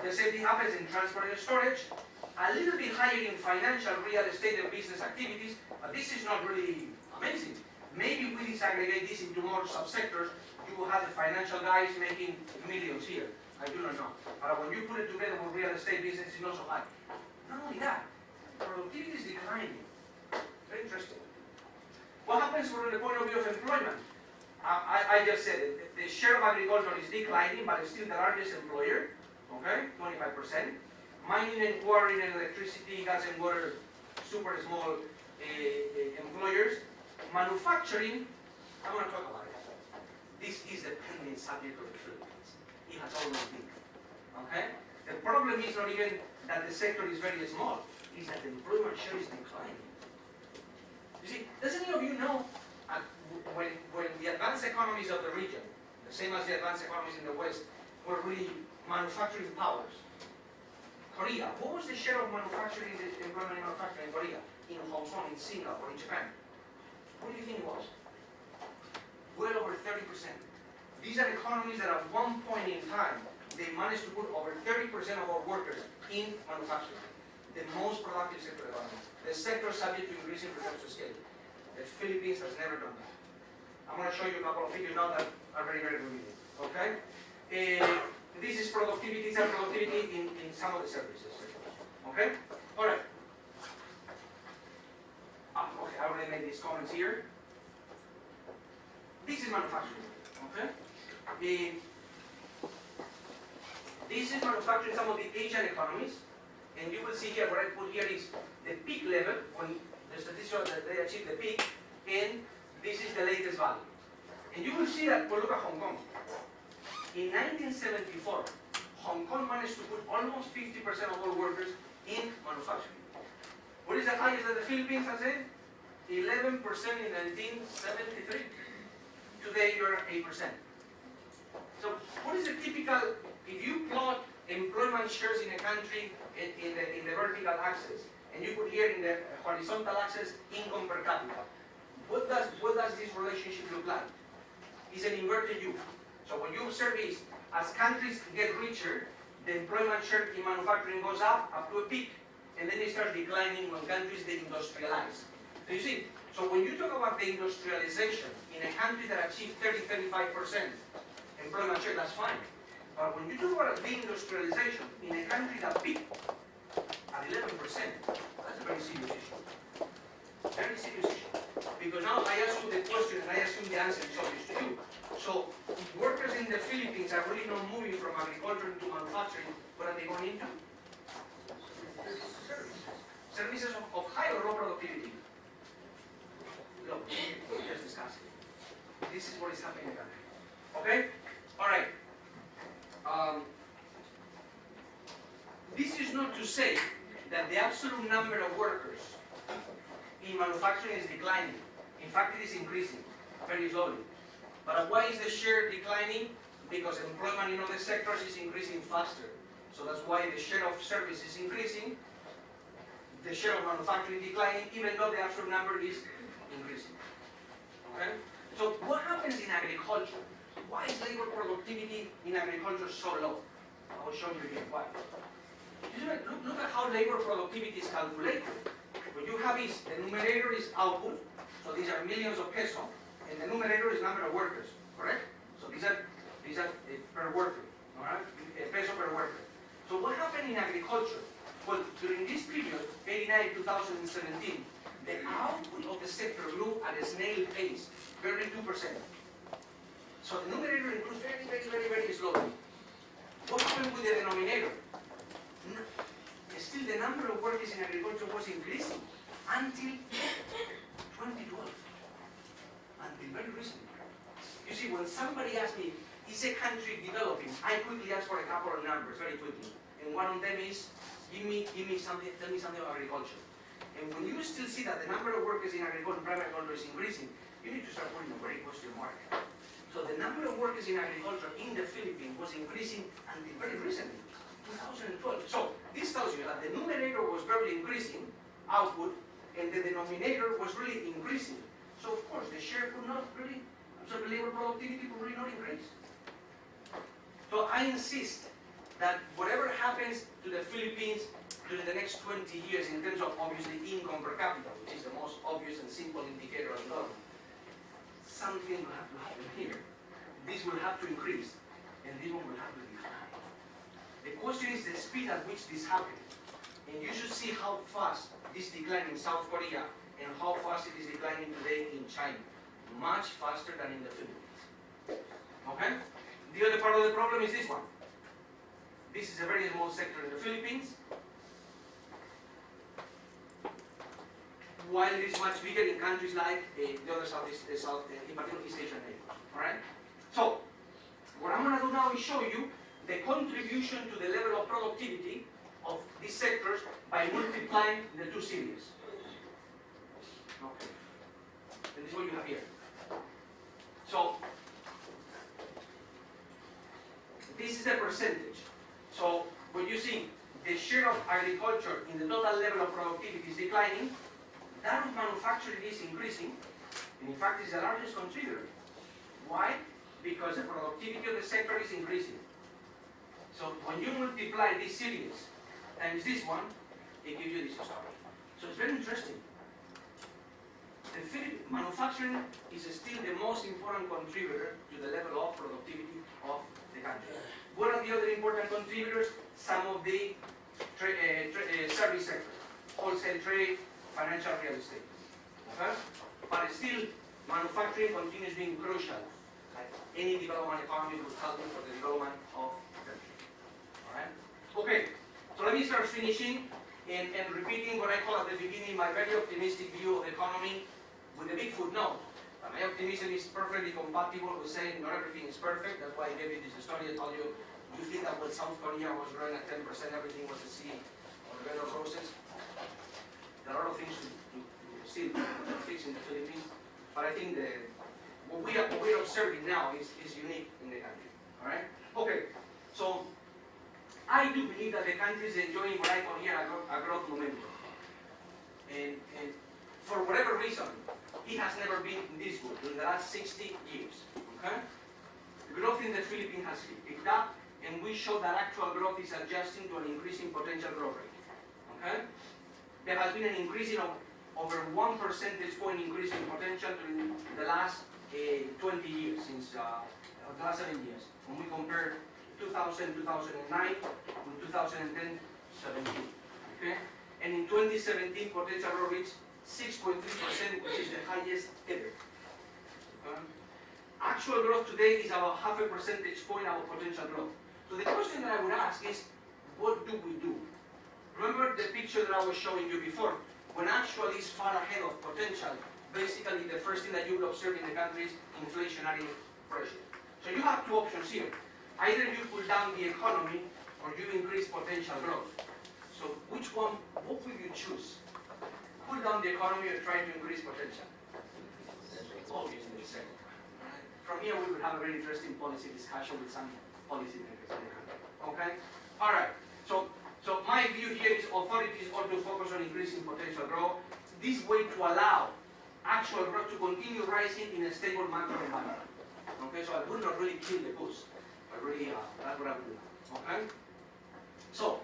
Speaker 2: The same thing happens in transport and storage. A little bit higher in financial, real estate, and business activities, but this is not really amazing. Maybe we disaggregate this into more subsectors. You will have the financial guys making millions here. I do not know. But when you put it together with real estate business, it's not so high. Not only that, productivity is declining. Very interesting. What happens from the point of view of employment? I just said it. The share of agriculture is declining, but it's still the largest employer. Okay, 25%. Mining and quarrying and electricity, gas and water, super small employers. Manufacturing, I'm going to talk about it. This is the pending subject of the Philippines. It has always been. Okay? The problem is not even that the sector is very small, it's that the employment share is declining. You see, does any of you know when the advanced economies of the region, the same as the advanced economies in the West, were really manufacturing powers. Korea, what was the share of manufacturing, employment in manufacturing in Korea, in Hong Kong, in Singapore, in Japan? What do you think it was? Well over 30%. These are economies that at one point in time, they managed to put over 30% of our workers in manufacturing, the most productive sector of the economy. The sector subject to increasing production scale. The Philippines has never done that. I'm going to show you a couple of figures now that are very, very convenient. Okay? This is productivity, in some of the services. Okay? Alright. Okay, I already made these comments here. This is manufacturing. Okay? This is manufacturing some of the Asian economies. And you will see here, what I put here is the peak level, when the statistics that they achieve the peak, and this is the latest value. And you will see that, well, look at Hong Kong. In 1974, Hong Kong managed to put almost 50% of all workers in manufacturing. What is the highest that the Philippines has said? 11% in 1973. Today you're at 8%. So what is the typical, if you plot employment shares in a country in the vertical axis, and you put here in the horizontal axis income per capita, what does this relationship look like? It's an inverted U. So what you observe is, as countries get richer, the employment share in manufacturing goes up to a peak, and then it starts declining when countries deindustrialize. So you see, so when you talk about the industrialization in a country that achieves 30-35% employment share, that's fine. But when you talk about deindustrialization in a country that peaked at 11%, that's a very serious issue. Very serious issue. Because now I ask you the question and I assume the answer is obvious to you. So workers in the Philippines are really not moving from agriculture to manufacturing. What are they going into? Services of high or low productivity. Look, let's discuss it. This is what is happening in the country. Okay? Alright. This is not to say that the absolute number of workers in manufacturing is declining. In fact, it is increasing very slowly. But why is the share declining? Because employment in other sectors is increasing faster. So that's why the share of service is increasing, the share of manufacturing declining, even though the absolute number is increasing. Okay? So what happens in agriculture? Why is labor productivity in agriculture so low? I will show you again why. Look at how labor productivity is calculated. What you have is, the numerator is output, so these are millions of pesos, and the numerator is number of workers, correct? So these are per worker, all right? A peso per worker. So what happened in agriculture? Well, during this period, 89 2017, the output of the sector grew at a snail pace, barely 2%. So the numerator improved very slowly. What happened with the denominator? Still, the number of workers in agriculture was increasing until 2012, until very recently. You see, when somebody asks me, is a country developing? I quickly ask for a couple of numbers, very quickly. And one of them is, give me something, tell me something about agriculture. And when you still see that the number of workers in agriculture, private agriculture is increasing, you need to start putting a very question mark. So the number of workers in agriculture in the Philippines was increasing until very recently, 2012. So this tells you that the numerator was barely increasing, output, and the denominator was really increasing. So of course the share could not really, so the labor productivity could really not increase. So I insist that whatever happens to the Philippines during the next 20 years in terms of obviously income per capita, which is the most obvious and simple indicator of development, something will have to happen here. This will have to increase, and this one will have to decline. The question is the speed at which this happens. And you should see how fast this decline in South Korea and how fast it is declining today in China. Much faster than in the Philippines. Okay? The other part of the problem is this one. This is a very small sector in the Philippines, while it is much bigger in countries like the other in particular East Asian neighbors. Alright? So, what I'm going to do now is show you the contribution to the level of productivity of these sectors by multiplying the two series. Okay. And this is what you have here. So this is the percentage. So when you see the share of agriculture in the total level of productivity is declining, that of manufacturing is increasing, and in fact is the largest contributor. Why? Because the productivity of the sector is increasing. So when you multiply this series times this one, it gives you this story. So it's very interesting. Manufacturing is still the most important contributor to the level of productivity of the country. What are the other important contributors? Some of the service sector, wholesale trade, financial real estate. Okay? But still, manufacturing continues being crucial. Like any development economy would help for the development of the country. Alright? Okay, so let me start finishing and repeating what I call at the beginning my very optimistic view of the economy with a big footnote. My optimism is perfectly compatible with saying not everything is perfect. That's why I gave you this story. I told you, you think that when South Korea was growing at 10%, everything was a sea or a bed of roses. There are a lot of things to still fix in the Philippines. But I think what we're observing now is unique in the country. All right? Okay, so I do believe that the country is enjoying what I call here a growth momentum. And for whatever reason, it has never been this good in the last 60 years. Okay? Growth in the Philippines has picked up, and we show that actual growth is adjusting to an increasing potential growth rate. Okay? There has been an increasing of over 1 percentage point increase in potential during the last 20 years, since the last 7 years. When we compare 2000, 2009 with 2010, 17. Okay? And in 2017, potential growth reached 6.3%, which is the highest ever. Actual growth today is about 0.5 percentage point of potential growth. So the question that I would ask is, what do we do? Remember the picture that I was showing you before? When actual is far ahead of potential, basically the first thing that you will observe in the country is inflationary pressure. So you have two options here. Either you pull down the economy or you increase potential growth. So which one, what will you choose? Pull down the economy or try to increase potential? Obviously the second. From here we will have a very interesting policy discussion with some policy makers in the country. Okay? Alright, so my view here is authorities ought to focus on increasing potential growth. This way to allow actual growth to continue rising in a stable macro environment. Okay, so I would not really kill the goose. But really, that's what I would do. Okay? So,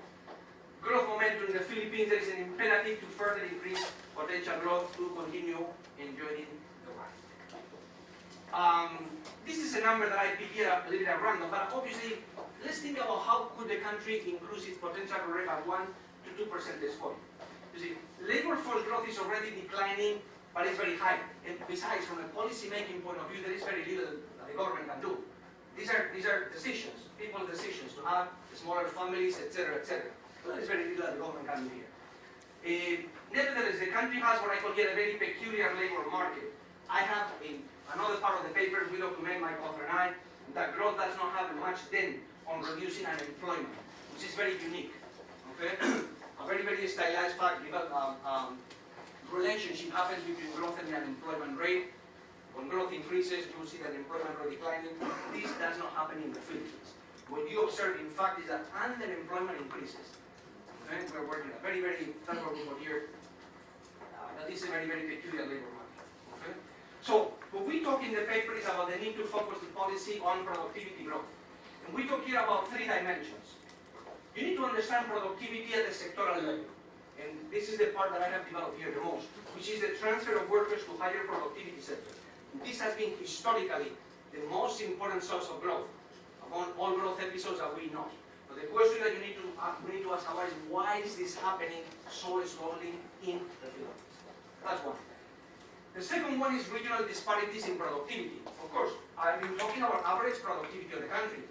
Speaker 2: growth momentum in the Philippines, there is an imperative to further increase potential growth to continue enjoying the ride. This is a number that I pick here a little bit at random, but obviously, let's think about how could the country increase its potential growth at 1 to 2 percentage points. You see, labor force growth is already declining, but it's very high. And besides, from a policy-making point of view, there is very little that the government can do. These are decisions, people's decisions to have smaller families, etc., etc. So there is very little that the government can do here. Nevertheless, the country has what I call here a very peculiar labor market. I have in another part of the paper, we document, my co-author and I, that growth does not have much dent on reducing unemployment, which is very unique. Okay, a very, very stylized fact. Relationship happens between growth and the unemployment rate. When growth increases, you see the unemployment rate declining. This does not happen in the Philippines. What you observe, in fact, is that unemployment increases. Okay, we're working a very, very, that's what we got here. That is a very, very peculiar labor market. Okay? So, what we talk in the paper is about the need to focus the policy on productivity growth. And we talk here about 3 dimensions. You need to understand productivity at the sectoral level. And this is the part that I have developed here the most, which is the transfer of workers to higher productivity sectors. This has been historically the most important source of growth among all growth episodes that we know. But the question that we need to ask ourselves is, why is this happening so slowly in the Philippines? That's one. The second one is regional disparities in productivity. Of course, I've been talking about average productivity of the country.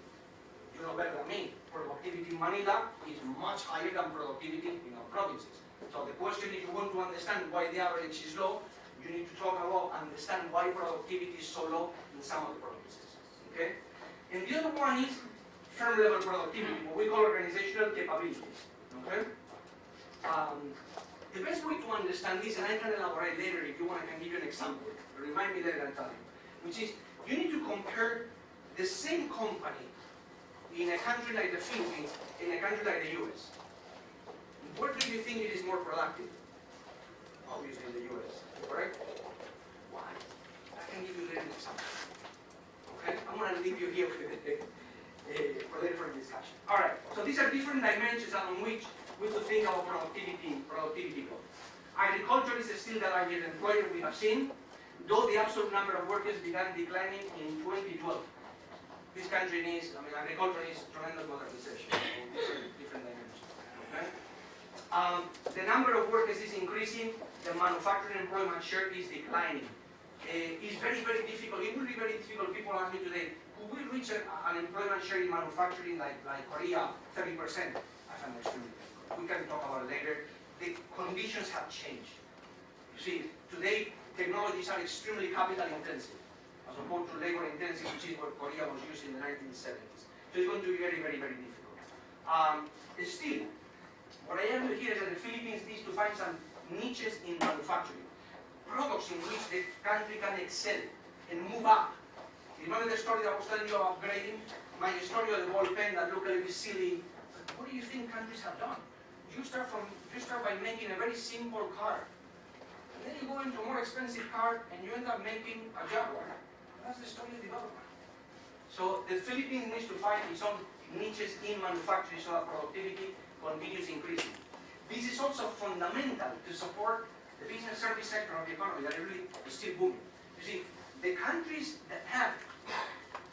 Speaker 2: You know better than me. Productivity in Manila is much higher than productivity in our provinces. So the question, if you want to understand why the average is low, you need to talk about, understand why productivity is so low in some of the provinces. Okay? And the other one is firm level productivity, what we call organizational capabilities. Okay? The best way to understand this, and I can elaborate later if you want, I can give you an example. Remind me later and tell you. Which is, You need to compare the same company in a country like the Philippines, in a country like the US. Where do you think it is more productive? Obviously in the US, correct? Why? I can give you a little example. Okay? I'm going to leave you here for later for the discussion. Alright, so these are different dimensions on which we could think about productivity growth. Agriculture is still the largest employer we have seen, though the absolute number of workers began declining in 2012. This country needs, agriculture needs tremendous modernization, different dimensions. Okay? The number of workers is increasing, the manufacturing employment share is declining. It's very, very difficult. It will be very difficult. People ask me today, could we reach an employment share in manufacturing like Korea, 30%? I find it extremely difficult. We can talk about it later. The conditions have changed. You see, today technologies are extremely capital intensive, as opposed to labor intensive, which is what Korea was using in the 1970s. So it's going to be very, very, very difficult. Still, what I am here is that the Philippines needs to find some niches in manufacturing, products in which the country can excel and move up. You remember the story that I was telling you about upgrading? My story of the ball pen that looked a little bit silly. But what do you think countries have done? You start by making a very simple car. And then you go into a more expensive car and you end up making a Jaguar. That's the story of development. So the Philippines needs to find its own niches in manufacturing so that productivity continues increasing. This is also fundamental to support the business service sector of the economy that really is still booming. You see, the countries that have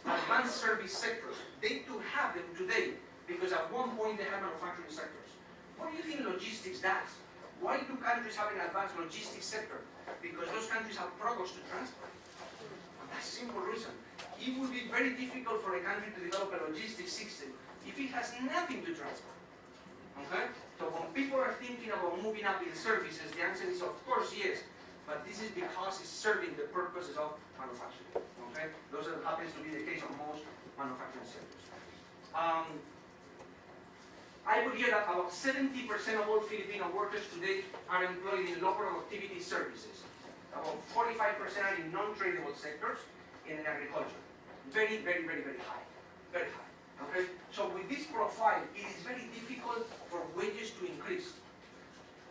Speaker 2: advanced service sectors, they do have them today because at one point they had manufacturing sectors. What do you think logistics does? Why do countries have an advanced logistics sector? Because those countries have products to transport. For that simple reason. It would be very difficult for a country to develop a logistics system if it has nothing to transport. Okay? So when people are thinking about moving up in services, the answer is of course yes, but this is because it's serving the purposes of manufacturing. Okay? Those happens to be the case of most manufacturing sectors. I would hear that about 70% of all Filipino workers today are employed in low productivity services. About 45% are in non-tradable sectors and in agriculture. Very, very, very, very high. Very high. Okay? So with this profile, it is very difficult for wages to increase.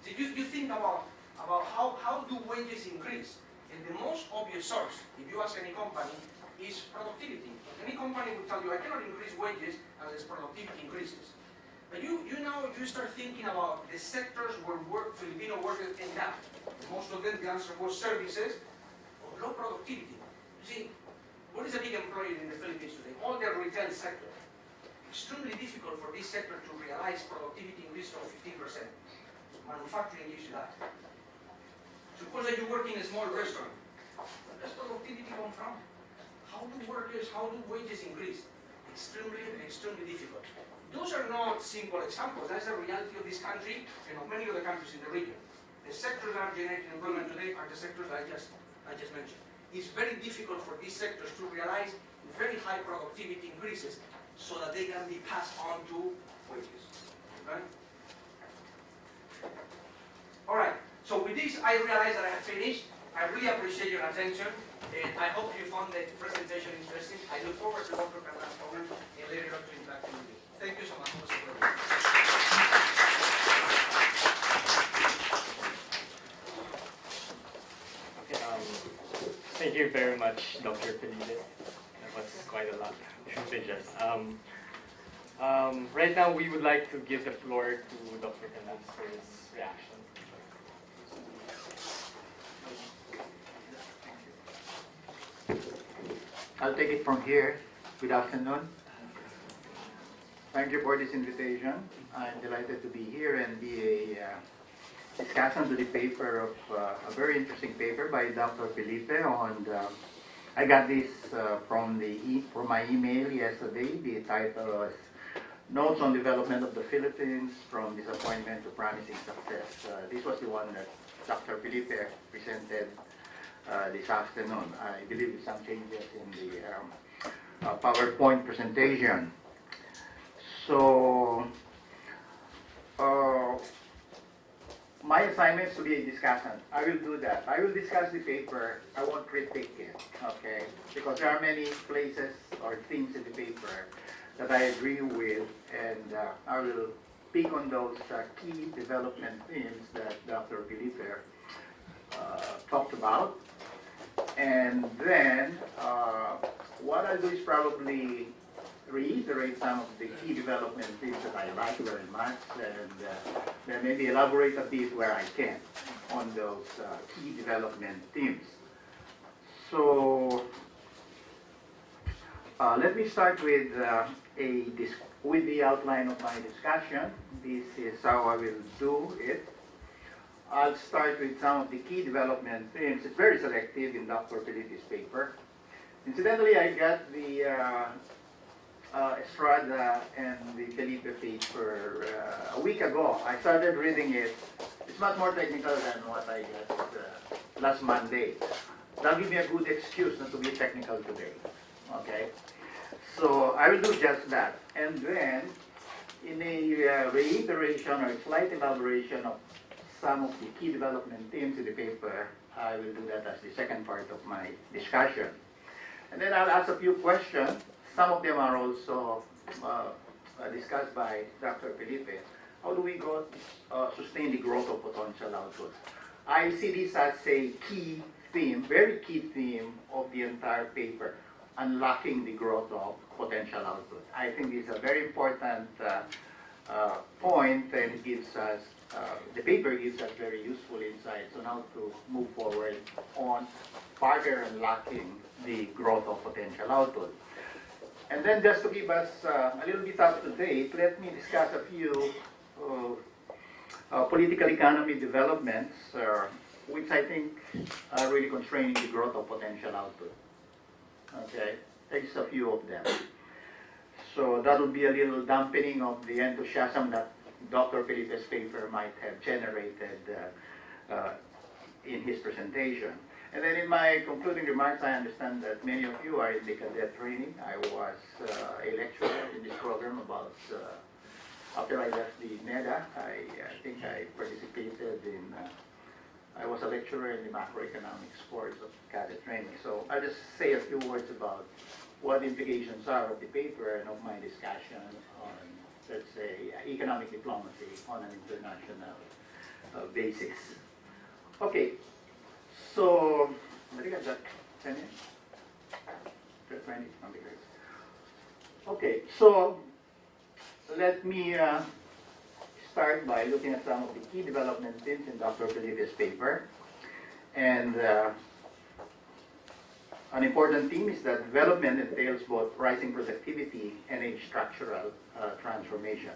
Speaker 2: So you think about how do wages increase? And the most obvious source, if you ask any company, is productivity. Any company will tell you, I cannot increase wages unless productivity increases. But you start thinking about the sectors where Filipino workers end up. Most of them, the answer was services or low productivity. You see, what is a big employer in the Philippines today? All the retail sector. Extremely difficult for this sector to realize productivity increase of 15%. Manufacturing gives you that. Suppose that you work in a small restaurant. Where does productivity come from? How do wages increase? Extremely, extremely difficult. Those are not simple examples. That's the reality of this country and of many other countries in the region. The sectors that are generating employment today are the sectors that I just mentioned. It's very difficult for these sectors to realize very high productivity increases so that they can be passed on to wages. Okay? All right. So with this, I realize that I have finished. I really appreciate your attention, and I hope you found the presentation interesting. I look forward to Dr. Kalman's comment and later on to interacting with you. Thank you so much.
Speaker 1: Okay, thank you very much, Dr. Felipe. That was quite a lot to digest. Right now, we would like to give the floor to Dr. Kalman for his reaction.
Speaker 3: I'll take it from here. Good afternoon. Thank you for this invitation. I'm delighted to be here and be a discussant to the paper of a very interesting paper by Dr. Felipe on I got this from my email yesterday. The title was Notes on Development of the Philippines from Disappointment to Promising Success. This was the one that Dr. Felipe presented this afternoon. I believe with some changes in the PowerPoint presentation. So, my assignment is to be a discussant. I will do that. I will discuss the paper. I won't critique it, okay? Because there are many places or things in the paper that I agree with, and I will pick on those key development themes that Dr. Felipe talked about. And then what I'll do is probably reiterate some of the key development themes that I like very much, and then maybe elaborate a bit where I can on those key development themes. So let me start with with the outline of my discussion. This is how I will do it. I'll start with some of the key development themes. It's very selective in Dr. Felipe's paper. Incidentally, I got the Estrada and the Felipe paper a week ago. I started reading it. It's much more technical than what I got last Monday. That'll give me a good excuse not to be technical today. Okay? So I will do just that. And then, in a reiteration or a slight elaboration of some of the key development themes in the paper, I will do that as the second part of my discussion. And then I'll ask a few questions. Some of them are also discussed by Dr. Felipe. How do we sustain the growth of potential output? I see this as a key theme, very key theme of the entire paper, unlocking the growth of potential output. I think it's a very important point, and it gives us, the paper gives us very useful insights on how to move forward on further unlocking the growth of potential output. And then just to keep us a little bit up to date, let me discuss a few political economy developments which I think are really constraining the growth of potential output. Okay, just a few of them. So that would be a little dampening of the enthusiasm that Dr. Felipe's paper might have generated in his presentation. And then in my concluding remarks, I understand that many of you are in the cadet training. I was a lecturer in this program about, after I left the NEDA, I think I participated in, I was a lecturer in the macroeconomics course of cadet training. So I'll just say a few words about what the implications are of the paper and of my discussion on, let's say, economic diplomacy on an international basis. Okay. So, I think I've got 10 minutes. 20, okay, so let me start by looking at some of the key development themes in Dr. Felipe's paper. And an important theme is that development entails both rising productivity and a structural transformation.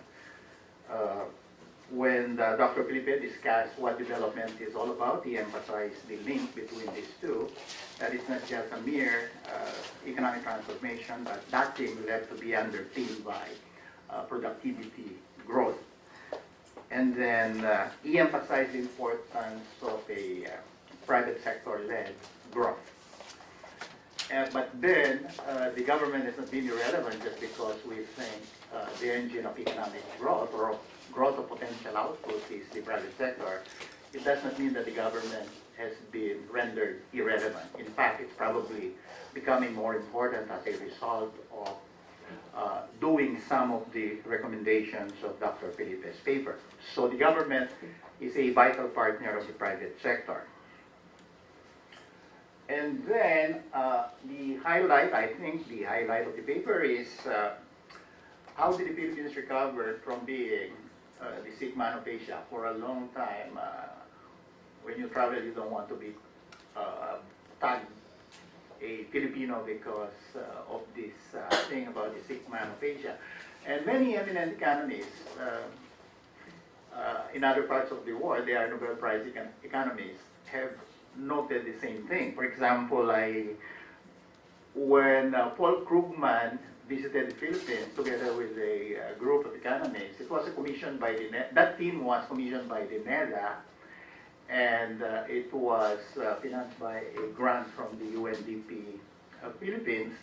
Speaker 3: When Dr. Felipe discussed what development is all about, he emphasized the link between these two, that it's not just a mere economic transformation, but that thing will have to be underpinned by productivity growth. And then he emphasized the importance of a private sector-led growth. But then the government has not been irrelevant just because we think the engine of economic growth or growth of potential output is the private sector. It does not mean that the government has been rendered irrelevant. In fact, it's probably becoming more important as a result of doing some of the recommendations of Dr. Felipe's paper. So the government is a vital partner of the private sector. And then the highlight, I think the highlight of the paper is how did the Philippines recover from being the sick man of Asia for a long time. When you travel, you don't want to be tagged a Filipino because of this thing about the sick man of Asia. And many eminent economists in other parts of the world, they are Nobel Prize economists, have noted the same thing. For example, when Paul Krugman visited the Philippines together with a group of economists, it was commissioned by that team was commissioned by the NEDA, and it was financed by a grant from the UNDP Philippines.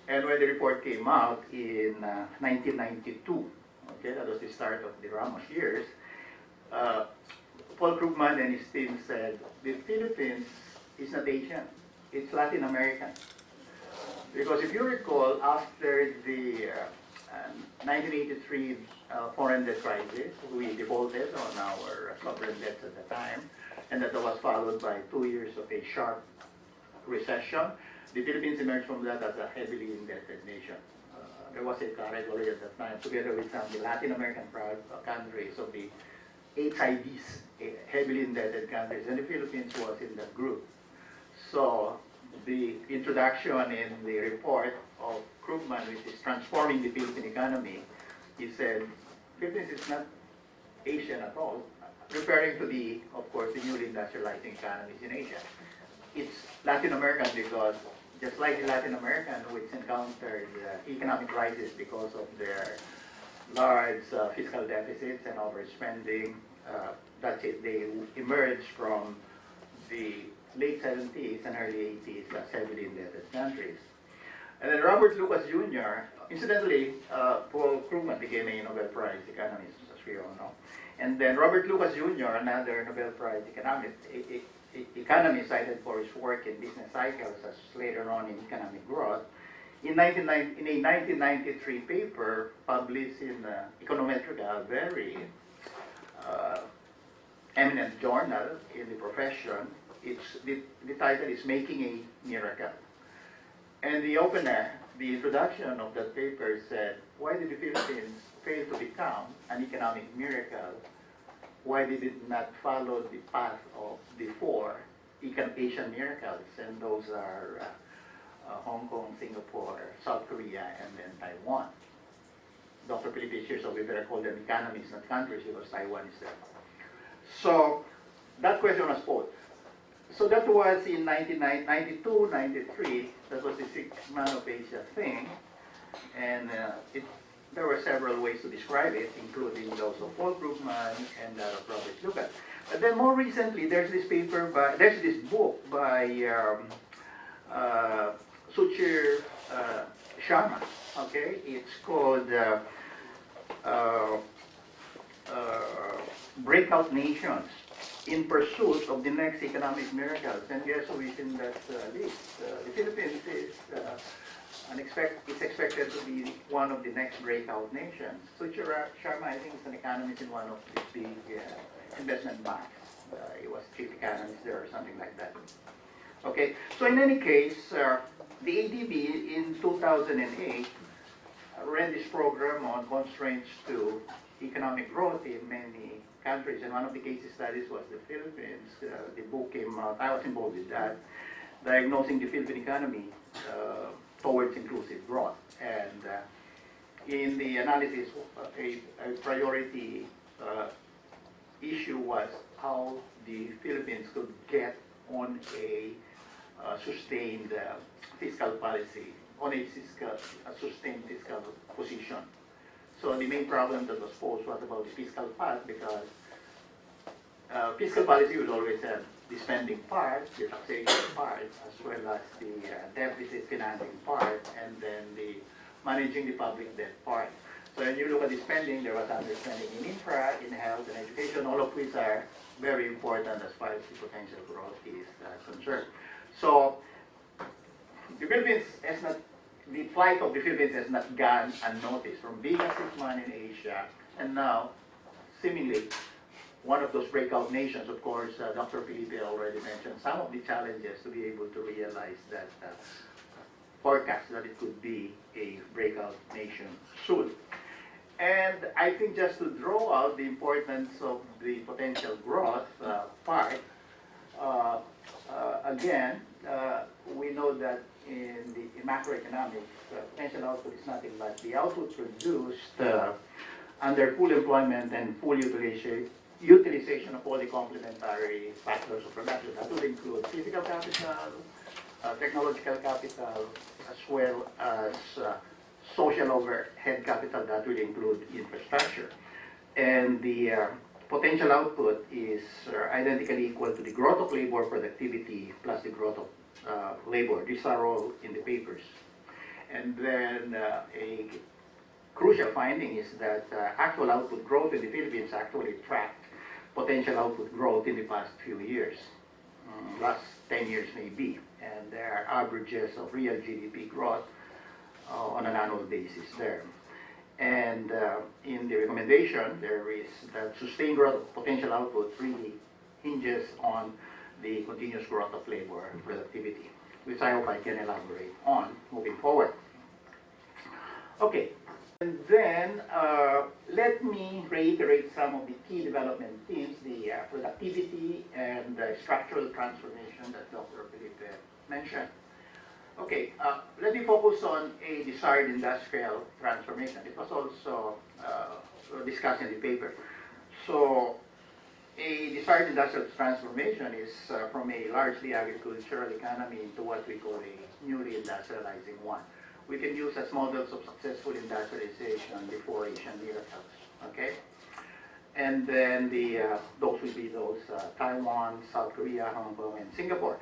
Speaker 3: And when the report came out in 1992, okay, that was the start of the Ramos years, Paul Krugman and his team said, the Philippines is not Asian, it's Latin American. Because if you recall, after the 1983 foreign debt crisis, we defaulted on our sovereign debts at the time, and that was followed by 2 years of a sharp recession. The Philippines emerged from that as a heavily indebted nation. There was a category at that time, together with some of the Latin American countries of the HIDs, heavily indebted countries, and the Philippines was in that group. So the introduction in the report of Krugman, which is transforming the Philippine economy, he said, Philippines is not Asian at all, referring to the, of course, the newly industrializing economies in Asia. It's Latin American because, just like the Latin American, which encountered economic crisis because of their large fiscal deficits and overspending, that's it. They emerged from the late 70s and early 80s as heavily indebted countries. And then Robert Lucas Jr., incidentally, Paul Krugman became a Nobel Prize economist, as we all know. And then Robert Lucas Jr., another Nobel Prize economist cited for his work in business cycles as later on in economic growth, in a 1993 paper published in Econometrica, a very eminent journal in the profession, the title is Making a Miracle. And the opener, the introduction of that paper said, why did the Philippines fail to become an economic miracle? Why did it not follow the path of the four Asian miracles? And those are Hong Kong, Singapore, South Korea, and then Taiwan. Dr. Felipe Schierzo Rivera called them economies, not countries, because Taiwan is there. So that question was posed. So that was in 1992, 93. That was the Sixth Man of Asia thing. And there were several ways to describe it, including those of Paul Krugman and that of Robert Lucas. But then more recently, there's this book by Suchir Sharma. Okay, it's called Breakout Nations in Pursuit of the Next Economic Miracles. And guess who is in that list? The Philippines is expected to be one of the next breakout nations. Suchir Sharma, I think, is an economist in one of the big investment banks. He was chief economist there or something like that. Okay, so in any case, the ADB in 2008 ran this program on constraints to economic growth in many countries, and one of the case studies was the Philippines. The book came out, I was involved with that, diagnosing the Philippine economy towards inclusive growth. And in the analysis, a priority issue was how the Philippines could get on a sustained fiscal policy, on a sustained fiscal position. So the main problem that was posed was about the fiscal part, because fiscal policy will always have the spending part, the taxation part, as well as the deficit financing part, and then the managing the public debt part. So when you look at the spending, there was underspending in infra, in health, and education, all of which are very important as far as the potential growth is concerned. So the Philippines has not, the plight of the Philippines has not gone unnoticed, from being a sixth man in Asia, and now, seemingly, one of those breakout nations. Of course, Dr. Felipe already mentioned some of the challenges to be able to realize that forecast that it could be a breakout nation soon. And I think just to draw out the importance of the potential growth part, again, we know that in the macroeconomics, potential output is nothing but the output produced under full employment and full utilization of all the complementary factors of production. That would include physical capital, technological capital, as well as social overhead capital. That will include infrastructure. And the potential output is identically equal to the growth of labor productivity plus the growth of labor. These are all in the papers. And then a crucial finding is that actual output growth in the Philippines actually tracked potential output growth in the past few years, last 10 years maybe, and there are averages of real GDP growth on an annual basis there. And in the recommendation, there is that sustained growth of potential output really hinges on the continuous growth of labor productivity, which I hope I can elaborate on moving forward. Okay, and then let me reiterate some of the key development themes, the productivity and the structural transformation that Dr. Felipe mentioned. Okay, let me focus on a desired industrial transformation. It was also discussed in the paper. So, a desired industrial transformation is from a largely agricultural economy into what we call a newly industrializing one. We can use as models of successful industrialization the four Asian miracles, okay? And then those will be those Taiwan, South Korea, Hong Kong, and Singapore.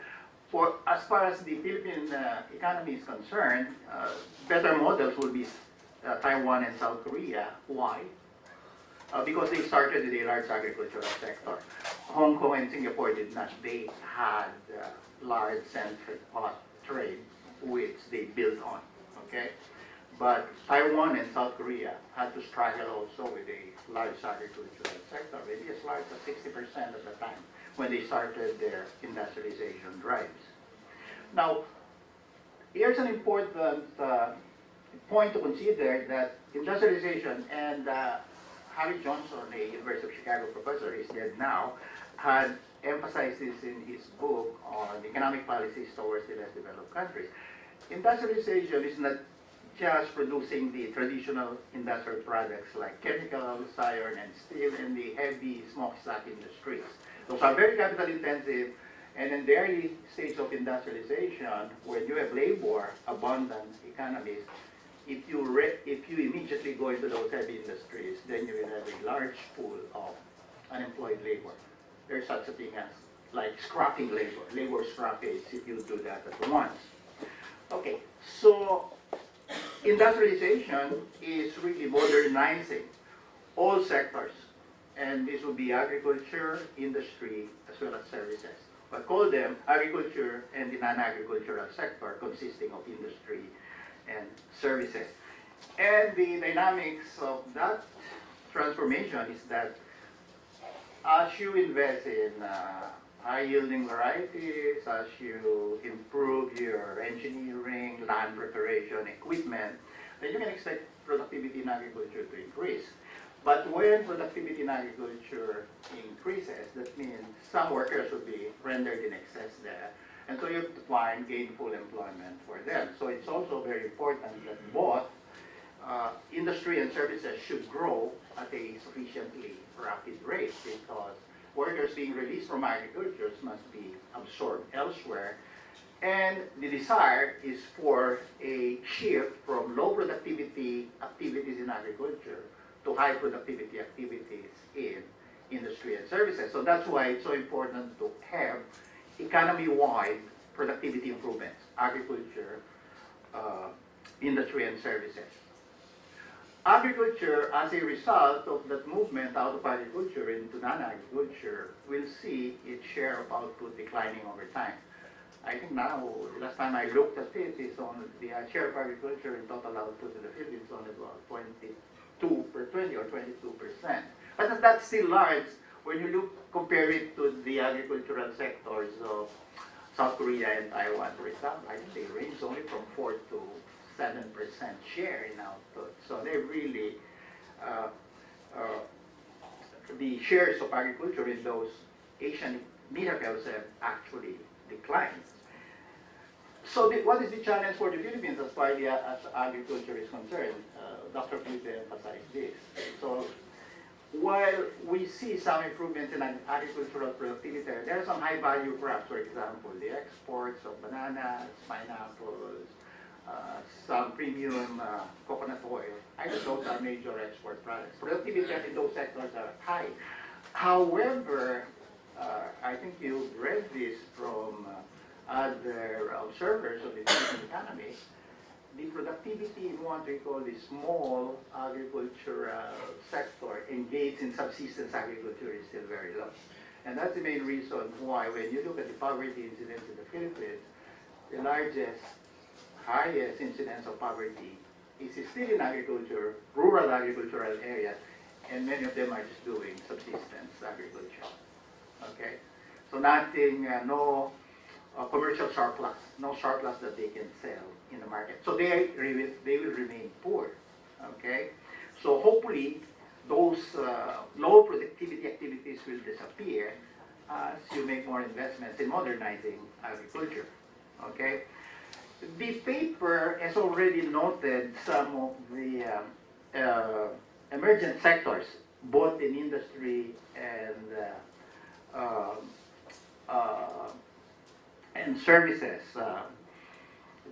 Speaker 3: As far as the Philippine economy is concerned, better models will be Taiwan and South Korea. Why? Because they started with a large agricultural sector. Hong Kong and Singapore did not. They had large centric trade, which they built on. Okay, but Taiwan and South Korea had to struggle also with a large agricultural sector, maybe as large as 60% at the time when they started their industrialization drives. Now, here's an important point to consider, that industrialization, and Harry Johnson, a University of Chicago professor, is dead now, had emphasized this in his book on economic policies towards the less developed countries. Industrialization is not just producing the traditional industrial products like chemicals, iron, and steel, and the heavy smokestack industries. Those are very capital intensive, and in the early stage of industrialization, when you have labor abundant economies, if you immediately go into those heavy industries, then you will have a large pool of unemployed labor. There's such a thing as like scrapping labor scrappage if you do that at once. Okay, so industrialization is really modernizing all sectors, and this would be agriculture, industry, as well as services. I call them agriculture and the non-agricultural sector, consisting of industry and services. And the dynamics of that transformation is that as you invest in high-yielding varieties, as you improve your engineering, land preparation, equipment, then you can expect productivity in agriculture to increase. But when productivity in agriculture increases, that means some workers will be rendered in excess there. And so you have to find gainful employment for them. So it's also very important that both industry and services should grow at a sufficiently rapid rate, because workers being released from agriculture must be absorbed elsewhere. And the desire is for a shift from low productivity activities in agriculture to high productivity activities in industry and services. So that's why it's so important to have economy-wide productivity improvements, agriculture, industry and services. Agriculture, as a result of that movement out of agriculture into non-agriculture, will see its share of output declining over time. I think now, last time I looked at it, is on the share of agriculture in total output in the Philippines only about 20 or 22%. But that's still large when you compare it to the agricultural sectors of South Korea and Taiwan, for example. I think they range only from 4 to 7% share in output. So they really, the shares of agriculture in those Asian miracles have actually declined. So what is the challenge for the Philippines as far as agriculture is concerned? Dr. Felipe emphasized this. So while we see some improvements in agricultural productivity, there are some high-value crops, for example, the exports of bananas, pineapples, some premium coconut oil. I think those are major export products. Productivity in those sectors are high. However, I think you've read this from other observers of the Philippine economy. The productivity in what we call the small agricultural sector engaged in subsistence agriculture is still very low. And that's the main reason why when you look at the poverty incidence in the Philippines, the largest, highest incidence of poverty is still in agriculture, rural agricultural areas, and many of them are just doing subsistence agriculture. Okay? So nothing, no commercial surplus, no surplus that they can sell in the market. So they will remain poor. Okay? So hopefully those low productivity activities will disappear as you make more investments in modernizing agriculture. Okay? The paper has already noted some of the emergent sectors, both in industry and services.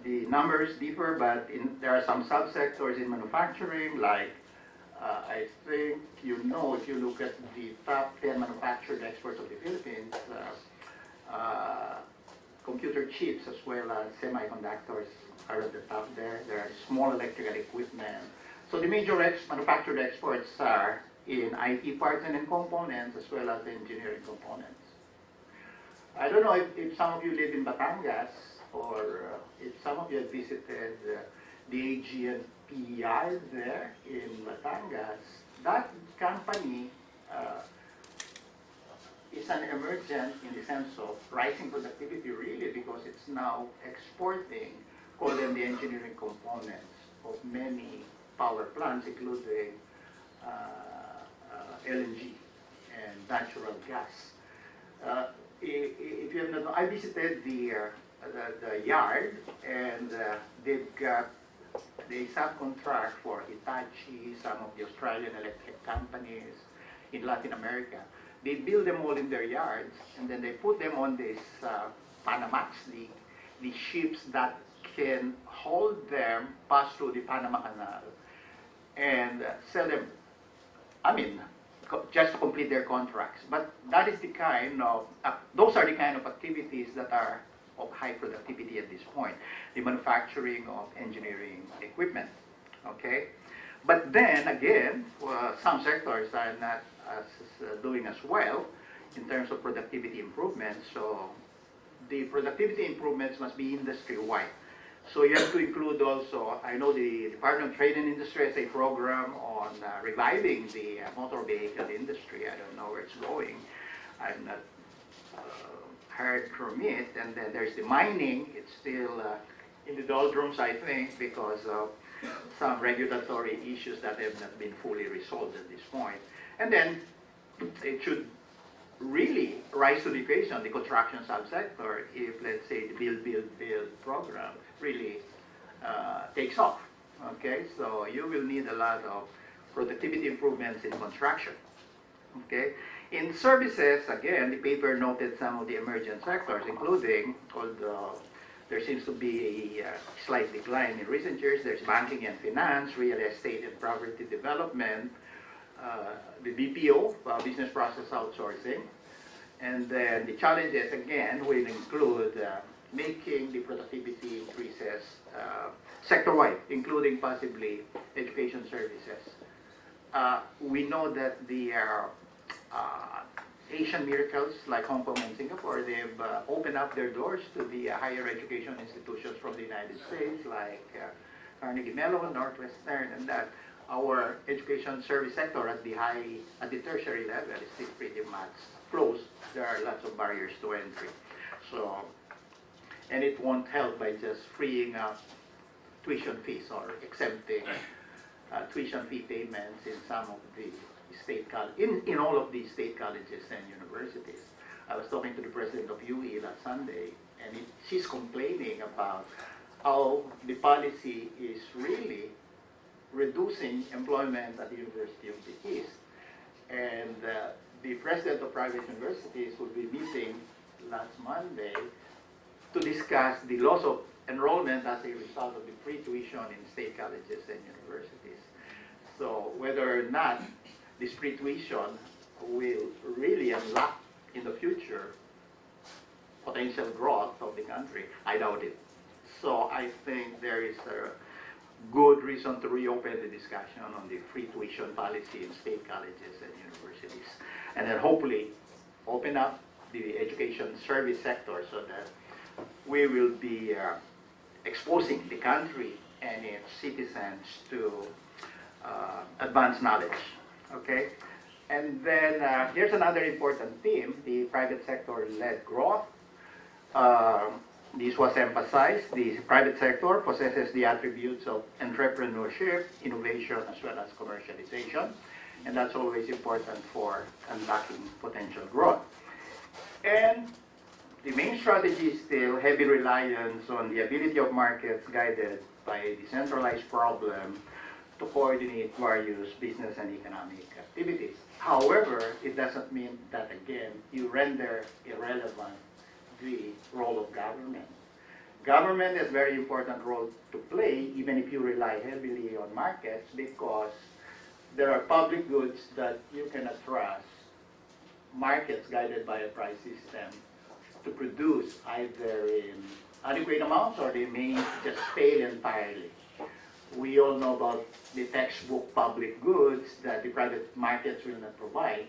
Speaker 3: The numbers differ, but there are some subsectors in manufacturing, like I think you know, if you look at the top 10 manufactured exports of the Philippines, computer chips as well as semiconductors are at the top there. There are small electrical equipment. So the major manufactured exports are in IT parts and components as well as engineering components. I don't know if some of you live in Batangas or if some of you have visited the AGNP yard there in Batangas. That company is an emergent in the sense of rising productivity really because it's now exporting, call them the engineering components of many power plants including LNG and natural gas. If you have not, I visited the yard and they subcontract for Hitachi, some of the Australian electric companies in Latin America. They build them all in their yards and then they put them on this Panamax, the ships that can hold them, pass through the Panama Canal and sell them, I mean, just to complete their contracts. But that is the kind of, those are the kind of activities that are of high productivity at this point, the manufacturing of engineering equipment, okay? But then again, some sectors are not doing as well in terms of productivity improvements, so the productivity improvements must be industry-wide. So you have to include also, I know the Department of Trade and Industry has a program on reviving the motor vehicle industry. I don't know where it's going. I've not heard from it. And then there's the mining. It's still in the doldrums, I think, because of some regulatory issues that have not been fully resolved at this point. And then it should really rise to the occasion, the construction subsector, if, let's say, the build program really takes off. Okay, so you will need a lot of productivity improvements in construction. Okay, in services, again, the paper noted some of the emergent sectors, including, although there seems to be a slight decline in recent years, there's banking and finance, real estate and property development, the BPO, business process outsourcing, and then the challenges again will include making the productivity increases sector-wide, including possibly education services. We know that the Asian miracles like Hong Kong and Singapore, they've opened up their doors to the higher education institutions from the United States, like Carnegie Mellon, Northwestern, and that. Our education service sector at the tertiary level is still pretty much closed. There are lots of barriers to entry. So, and it won't help by just freeing up tuition fees or exempting tuition fee payments in some of the state in all of the state colleges and universities. I was talking to the president of UE last Sunday, and she's complaining about how the policy is really reducing employment at the University of the East. And the president of private universities will be meeting last Monday to discuss the loss of enrollment as a result of the free tuition in state colleges and universities. So whether or not this free tuition will really unlock in the future potential growth of the country, I doubt it. So I think there is good reason to reopen the discussion on the free tuition policy in state colleges and universities. And then hopefully open up the education service sector so that we will be exposing the country and its citizens to advanced knowledge, okay? And then here's another important theme, the private sector-led growth. This was emphasized. The private sector possesses the attributes of entrepreneurship, innovation, as well as commercialization. And that's always important for unlocking potential growth. And the main strategy is still heavy reliance on the ability of markets guided by a decentralized problem to coordinate various business and economic activities. However, it doesn't mean that, again, you render irrelevant the role of government. Government has a very important role to play, even if you rely heavily on markets, because there are public goods that you cannot trust markets guided by a price system to produce either in adequate amounts or they may just fail entirely. We all know about the textbook public goods that the private markets will not provide.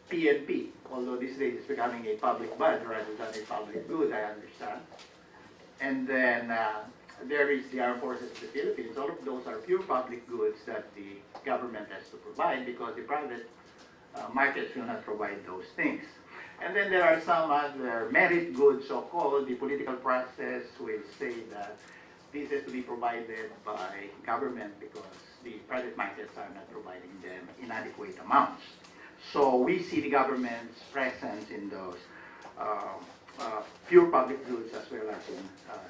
Speaker 3: P&P, although these days it's becoming a public bud rather than a public good, I understand. And then there is the Armed Forces of the Philippines. All of those are pure public goods that the government has to provide because the private markets will not provide those things. And then there are some other merit goods, so-called. The political process will say that this has to be provided by government because the private markets are not providing them in adequate amounts. So we see the government's presence in those pure public goods as well as in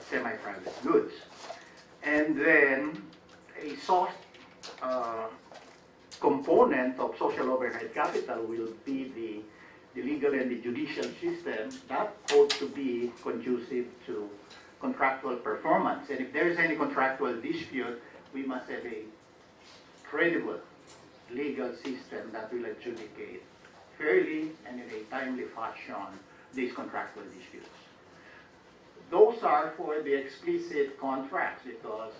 Speaker 3: semi-private goods. And then a soft component of social overhead capital will be the legal and the judicial system that ought to be conducive to contractual performance. And if there is any contractual dispute, we must have a credible legal system that will adjudicate fairly and in a timely fashion these contractual disputes. Those are for the explicit contracts because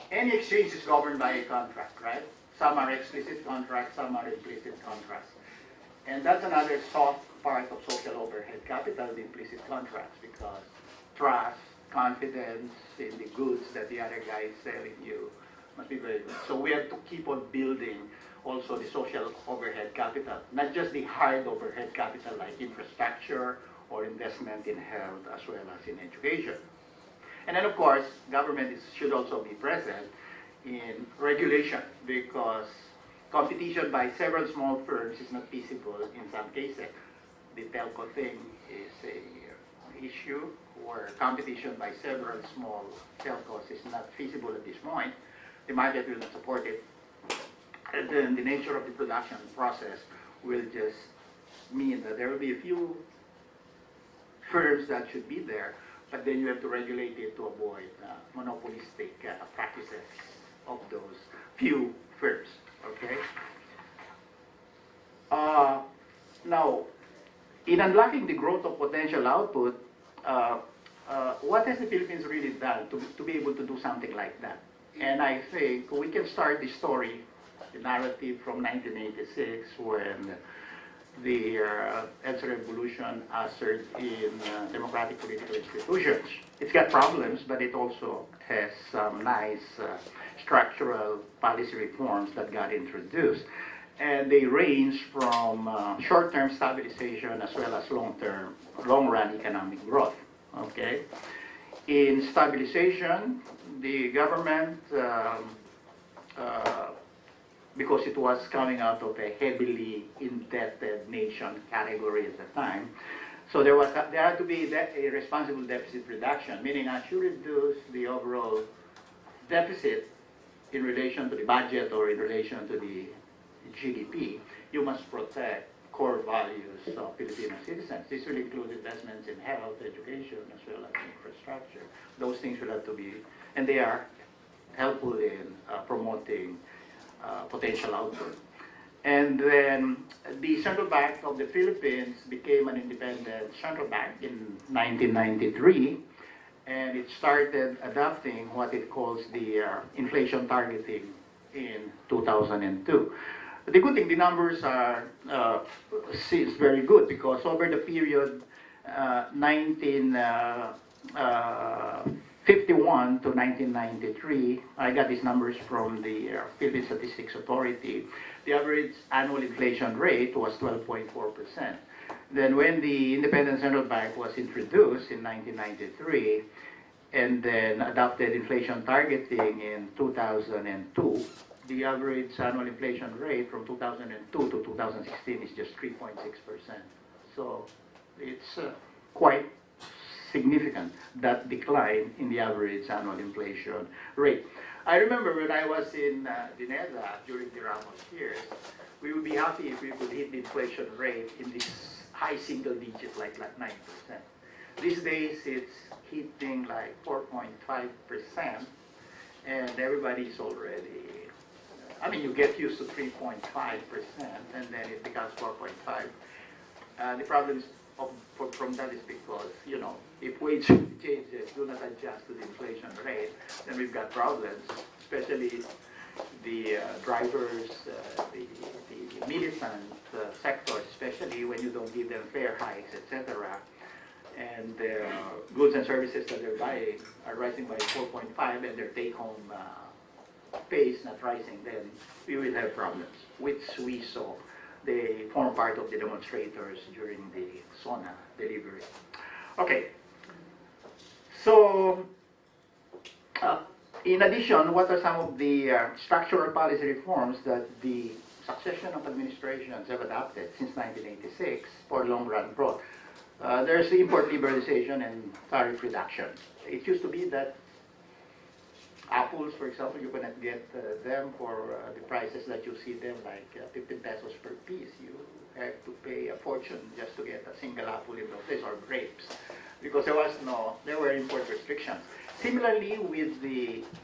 Speaker 3: any exchange is governed by a contract, right? Some are explicit contracts, some are implicit contracts. And that's another soft part of social overhead capital, the implicit contracts, because trust, confidence in the goods that the other guy is selling you must be very good. So we have to keep on building also the social overhead capital, not just the hard overhead capital like infrastructure or investment in health as well as in education. And then of course, government should also be present in regulation because competition by several small firms is not feasible in some cases. The telco thing is an issue where competition by several small telcos is not feasible at this point. The market will not support it. And then the nature of the production process will just mean that there will be a few firms that should be there, but then you have to regulate it to avoid monopolistic practices of those few firms, okay? Now, in unlocking the growth of potential output, what has the Philippines really done to be able to do something like that? And I think we can start the story, the narrative from 1986 when the EDSA revolution ushered in democratic political institutions. It's got problems, but it also has some nice structural policy reforms that got introduced. And they range from short-term stabilization as well as long-run economic growth, okay? In stabilization, the government, because it was coming out of a heavily indebted nation category at the time, so there had to be a responsible deficit reduction, meaning as you reduce the overall deficit in relation to the budget or in relation to the GDP, you must protect core values of Filipino citizens. This will include investments in health, education, as well as infrastructure. Those things will have to be, and they are helpful in promoting potential output. And then the Central Bank of the Philippines became an independent central bank in 1993, and it started adopting what it calls the inflation targeting in 2002. The good thing, the numbers are is very good, because over the period 1951 to 1993, I got these numbers from the Philippine Statistics Authority. The average annual inflation rate was 12.4%. Then when the Independent Central Bank was introduced in 1993, and then adopted inflation targeting in 2002, the average annual inflation rate from 2002 to 2016 is just 3.6%. So it's quite significant, that decline in the average annual inflation rate. I remember when I was in Dineda during the Ramos years, we would be happy if we could hit the inflation rate in this high single digit, like 9%. These days it's hitting like 4.5%, and everybody's already, I mean, you get used to 3.5%, and then it becomes 4.5. The problem is from that is because, you know, if wage changes do not adjust to the inflation rate, then we've got problems, especially the drivers, the militant sectors, especially when you don't give them fare hikes, etc. And the goods and services that they're buying are rising by 4.5, and their take-home pay is not rising, then we will have problems, which we saw. They form part of the demonstrators during the SONA delivery. Okay, so in addition, what are some of the structural policy reforms that the succession of administrations have adopted since 1986 for long-run growth? There's the import liberalization and tariff reduction. It used to be that apples, for example, you cannot get them for the prices that you see them, like 15 pesos per piece. You have to pay a fortune just to get a single apple in those days, or grapes, because there were import restrictions. Similarly with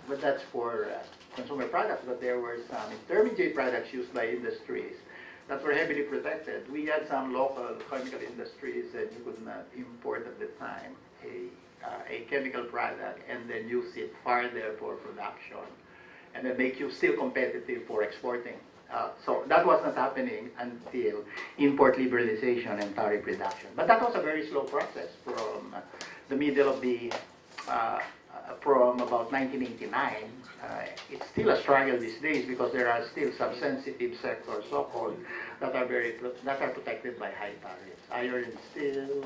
Speaker 3: but that's for consumer products, but there were some intermediate products used by industries that were heavily protected. We had some local chemical industries that you could not import at the time a chemical product and then use it farther for production, and then make you still competitive for exporting. So that was not happening until import liberalization and tariff reduction. But that was a very slow process from the middle of the, from about 1989. It's still a struggle these days because there are still some sensitive sectors, so-called, that are protected by high tariffs. Iron, steel,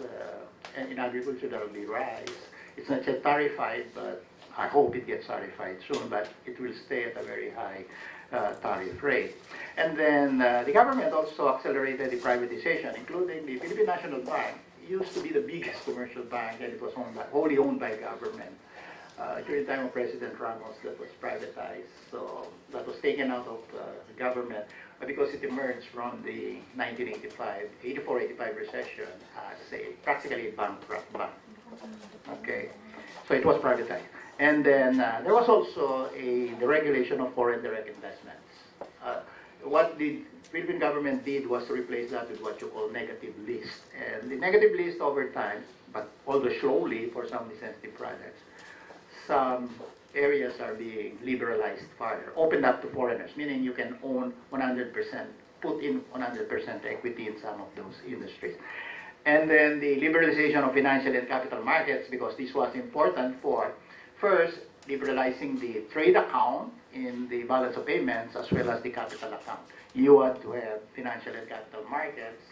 Speaker 3: and in agriculture there will be rice. It's not yet tarified, but I hope it gets tarified soon, but it will stay at a very high tariff rate. And then the government also accelerated the privatization, including the Philippine National Bank. It used to be the biggest commercial bank, and it was wholly owned by government. During the time of President Ramos, that was privatized. So that was taken out of the government because it emerged from the 1984-85 recession as practically a bankrupt bank. Okay, so it was privatized. And then there was also the regulation of foreign direct investments. What the Philippine government did was to replace that with what you call negative list. And the negative list over time, but although slowly for some of the sensitive products, some areas are being liberalized further, opened up to foreigners, meaning you can own 100%, put in 100% equity in some of those industries. And then the liberalization of financial and capital markets, because this was important for, first, liberalizing the trade account in the balance of payments as well as the capital account. You had to have financial and capital markets,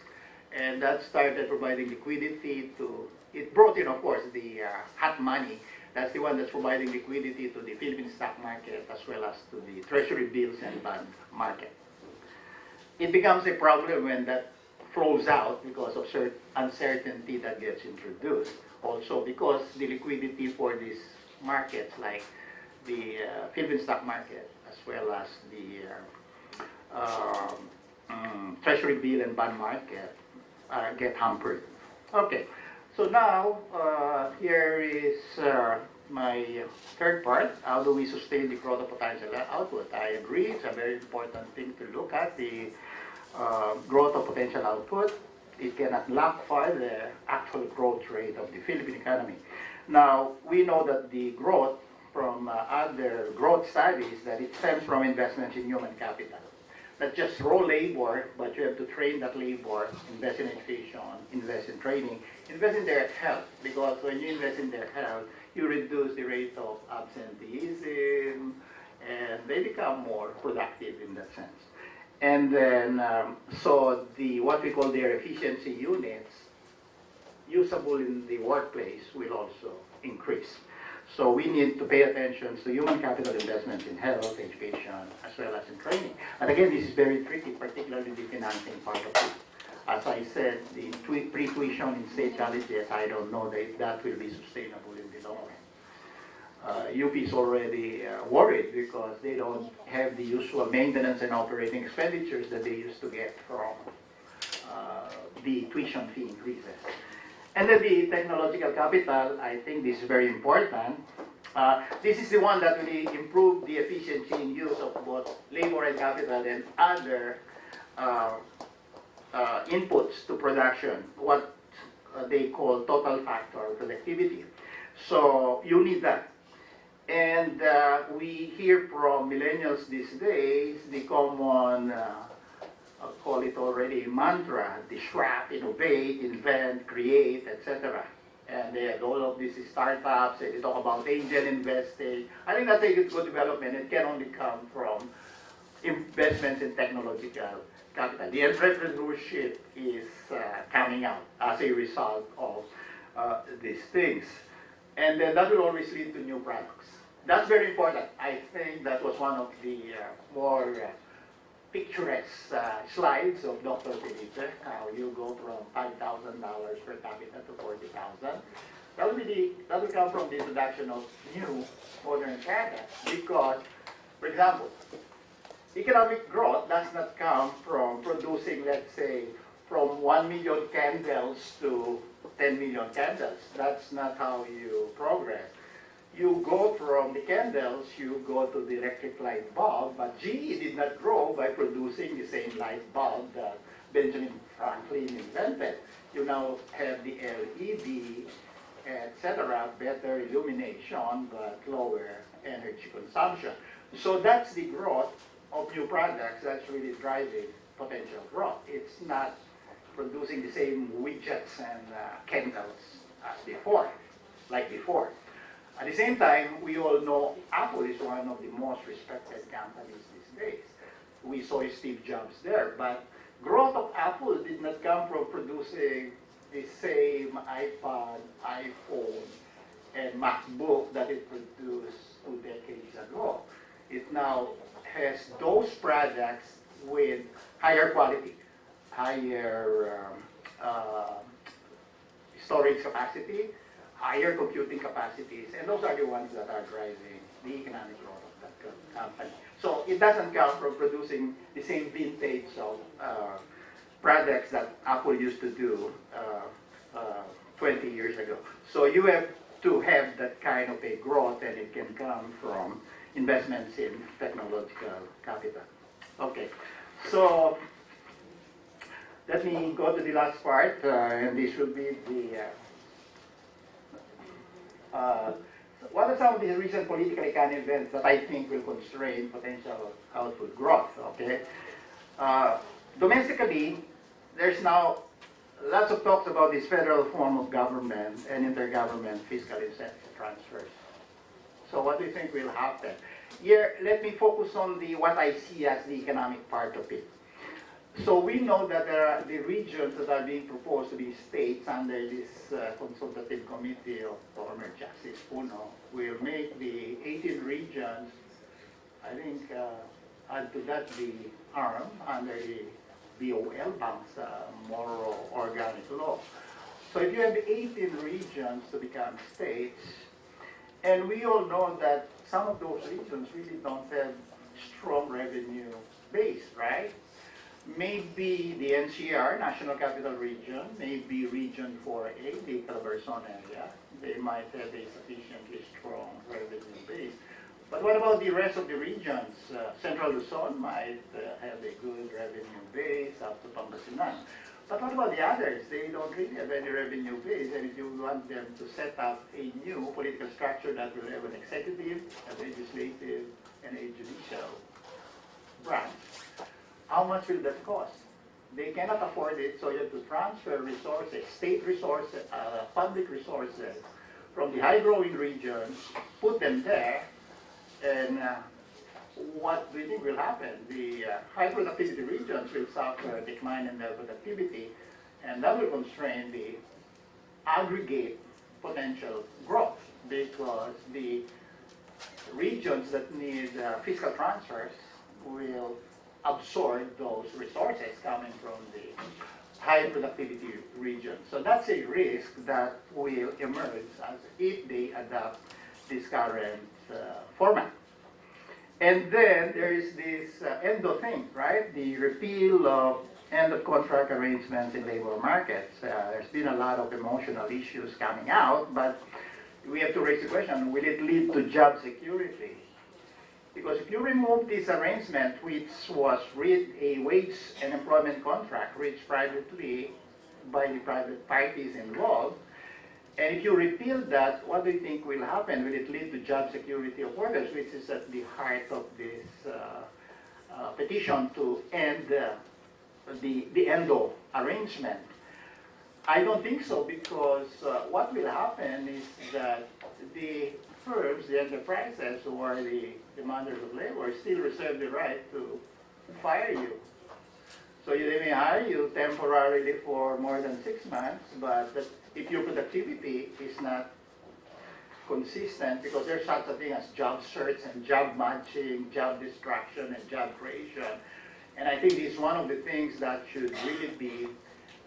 Speaker 3: and that started providing liquidity to, it brought in, of course, the hot money. That's the one that's providing liquidity to the Philippine stock market as well as to the treasury bills and bond market. It becomes a problem when that flows out because of uncertainty that gets introduced. Also because the liquidity for these markets, like the Philippine stock market as well as the treasury bill and bond market, get hampered. Okay. So now, here is my third part. How do we sustain the growth of potential output? I agree, it's a very important thing to look at, the growth of potential output. It can unlock further actual growth rate of the Philippine economy. Now, we know that the growth from other growth studies, that it stems from investments in human capital. Not just raw labor, but you have to train that labor, invest in education, invest in training, invest in their health, because when you invest in their health, you reduce the rate of absenteeism, and they become more productive in that sense. And then, so what we call their efficiency units, usable in the workplace, will also increase. So we need to pay attention to human capital investments in health, education, as well as in training. And again, this is very tricky, particularly the financing part of it. As I said, the pre-tuition in state colleges, I don't know if that will be sustainable in the long run. UP is already worried because they don't have the usual maintenance and operating expenditures that they used to get from the tuition fee increases. And then the technological capital, I think this is very important. This is the one that will improve the efficiency in use of both labor and capital and other inputs to production, what they call total factor productivity. So you need that. And we hear from millennials these days, the common I'll call it already mantra, disrupt, innovate, invent, create, etc. And they have all of these startups, and they talk about angel investing. I think that's a good development. It can only come from investments in technological capital. The entrepreneurship is coming out as a result of these things. And then that will always lead to new products. That's very important. I think that was one of the more picturesque slides of Dr. Felipe, how you go from $5,000 per capita to $40,000. That will come from the introduction of new modern products because, for example, economic growth does not come from producing, let's say, from 1 million candles to 10 million candles. That's not how you progress. You go from the candles, you go to the electric light bulb, but GE did not grow by producing the same light bulb that Benjamin Franklin invented. You now have the LED, etc., better illumination, but lower energy consumption. So that's the growth of new products that's really driving potential growth. It's not producing the same widgets and candles as before, like before. At the same time, we all know Apple is one of the most respected companies these days. We saw Steve Jobs there, but growth of Apple did not come from producing the same iPod, iPhone, and MacBook that it produced 2 decades ago. It now has those products with higher quality, higher storage capacity, higher computing capacities, and those are the ones that are driving the economic growth of that company. So it doesn't come from producing the same vintage of products that Apple used to do 20 years ago. So you have to have that kind of a growth, and it can come from investments in technological capital. Okay, so let me go to the last part, and this will be the what are some of the recent political economic events that I think will constrain potential output growth? Okay, domestically, there's now lots of talks about this federal form of government and intergovernment fiscal incentive transfers. So what do you think will happen? Here, let me focus on what I see as the economic part of it. So we know that there are the regions that are being proposed to be states under this consultative committee of former Justice Puno will make the 18 regions, I think, add to that the arm under the BOL Bank's moral organic law. So if you have 18 regions to become states, and we all know that some of those regions really don't have strong revenue base, right? Maybe the NCR, National Capital Region, maybe Region 4A, the Calabarzon area, they might have a sufficiently strong revenue base. But what about the rest of the regions? Central Luzon might have a good revenue base up to Pangasinan. But what about the others? They don't really have any revenue base, and if you want them to set up a new political structure that will have an executive, a legislative, and a judicial branch, how much will that cost? They cannot afford it, so you have to transfer resources, state resources, public resources from the high-growing regions, put them there, and what do you think will happen? The high-productivity regions will suffer a decline in their productivity, and that will constrain the aggregate potential growth, because the regions that need fiscal transfers will absorb those resources coming from the high productivity region. So that's a risk that will emerge as if they adopt this current format. And then there is this endo thing, right? The repeal of end of contract arrangements in labor markets. There's been a lot of emotional issues coming out, but we have to raise the question, will it lead to job security? Because if you remove this arrangement, which was a wage and employment contract reached privately by the private parties involved, and if you repeal that, what do you think will happen? Will it lead to job security of workers, which is at the heart of this petition to end the ENDO arrangement? I don't think so, because what will happen is that the firms, the enterprises who are the demanders of labor, still reserve the right to fire you. So they may hire you temporarily for more than 6 months, but if your productivity is not consistent, because there's such a thing as job search and job matching, job distraction, and job creation. And I think this is one of the things that should really be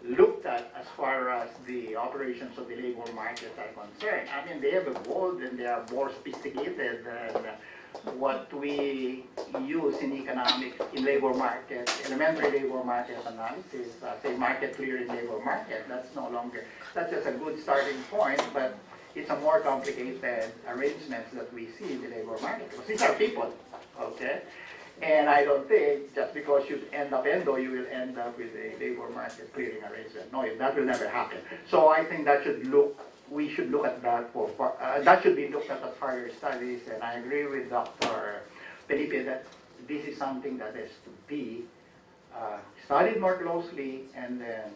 Speaker 3: looked at as far as the operations of the labor market are concerned. I mean, they have evolved and they are more sophisticated than what we use in economics, in labor market, elementary labor market analysis, say market clearing labor market. That's no longer, that's just a good starting point, but it's a more complicated arrangements that we see in the labor market. Because these are people, okay? And I don't think just because you end up ENDO, you will end up with a labor market clearing arrangement. No, that will never happen. So I think that we should look at that that should be looked at as further studies. And I agree with Dr. Felipe that this is something that has to be studied more closely, and then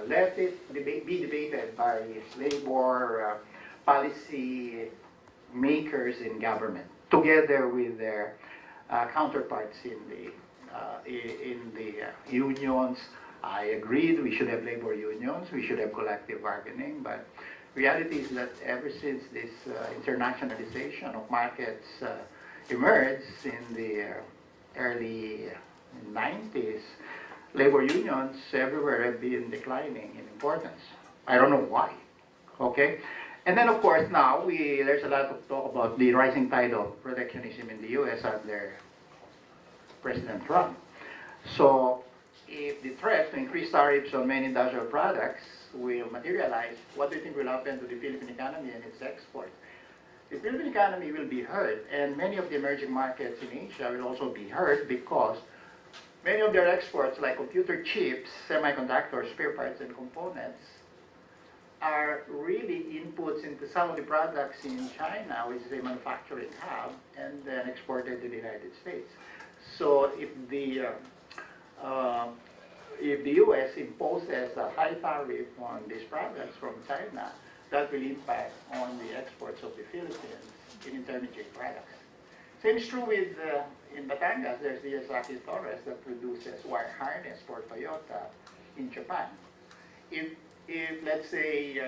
Speaker 3: let it be debated by labor policy makers in government, together with their counterparts in the unions. I agreed we should have labor unions, we should have collective bargaining, but reality is that ever since this internationalization of markets emerged in the early 90s, labor unions everywhere have been declining in importance. I don't know why, okay? And then, of course, now there's a lot of talk about the rising tide of protectionism in the U.S. under President Trump. So if the threat to increase tariffs on many industrial products will materialize, what do you think will happen to the Philippine economy and its exports? The Philippine economy will be hurt, and many of the emerging markets in Asia will also be hurt, because many of their exports, like computer chips, semiconductors, spare parts, and components, are really inputs into some of the products in China, which is a manufacturing hub, and then exported to the United States. So if the U.S. imposes a high tariff on these products from China, that will impact on the exports of the Philippines in intermediate products. Same is true with, in Batangas, there's the Yazaki Torres that produces wire harness for Toyota in Japan. If let's say,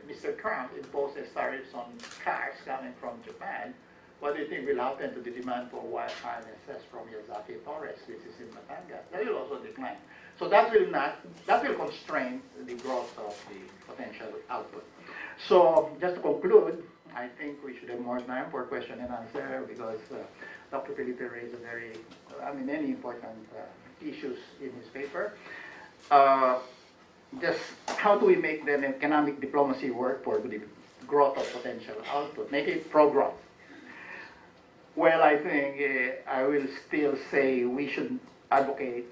Speaker 3: Mr. Trump imposes tariffs on cars coming from Japan, what do you think will happen to the demand for wire harnesses from Yazaki Torres, which is in Batangas? That will also decline. So that will constrain the growth of the potential output. So just to conclude, I think we should have more time for question and answer, because Dr. Felipe raised many important issues in his paper. Just how do we make then economic diplomacy work for the growth of potential output, make it pro-growth? Well, I think I will still say we should advocate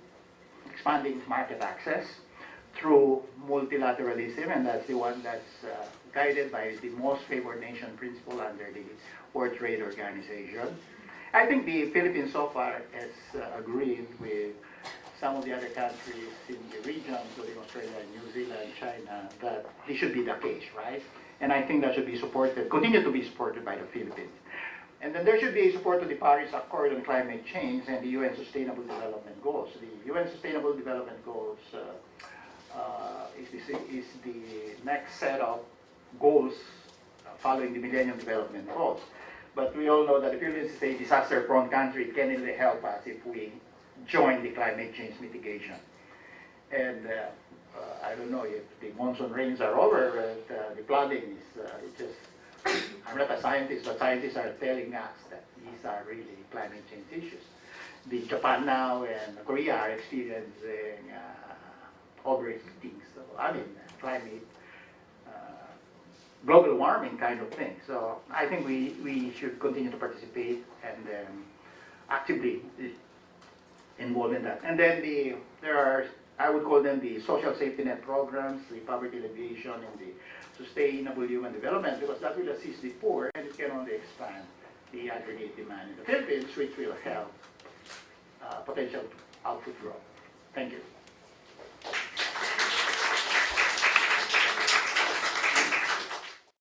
Speaker 3: expanding market access. through multilateralism, and that's the one that's guided by the most favored nation principle under the World Trade Organization. I think the Philippines so far has agreed with some of the other countries in the region, including Australia, New Zealand, China, that this should be the case, right? And I think that should be supported, continue to be supported by the Philippines. And then there should be support to the Paris Accord on climate change and the UN Sustainable Development Goals. The UN Sustainable Development Goals is the next set of goals following the Millennium Development Goals. But we all know that the Philippines is a disaster-prone country. It can really help us if we join the climate change mitigation. And I don't know if the monsoon rains are over, the flooding is just, I'm not a scientist, but scientists are telling us that these are really climate change issues. The Japan now and Korea are experiencing overheating, so I mean climate, global warming kind of thing. So I think we should continue to participate and actively involved in that. And then there are, I would call them the social safety net programs, the poverty alleviation, and the sustainable human development, because that will assist the poor and it can only expand the aggregate demand in the Philippines, which will help potential output growth. Thank you.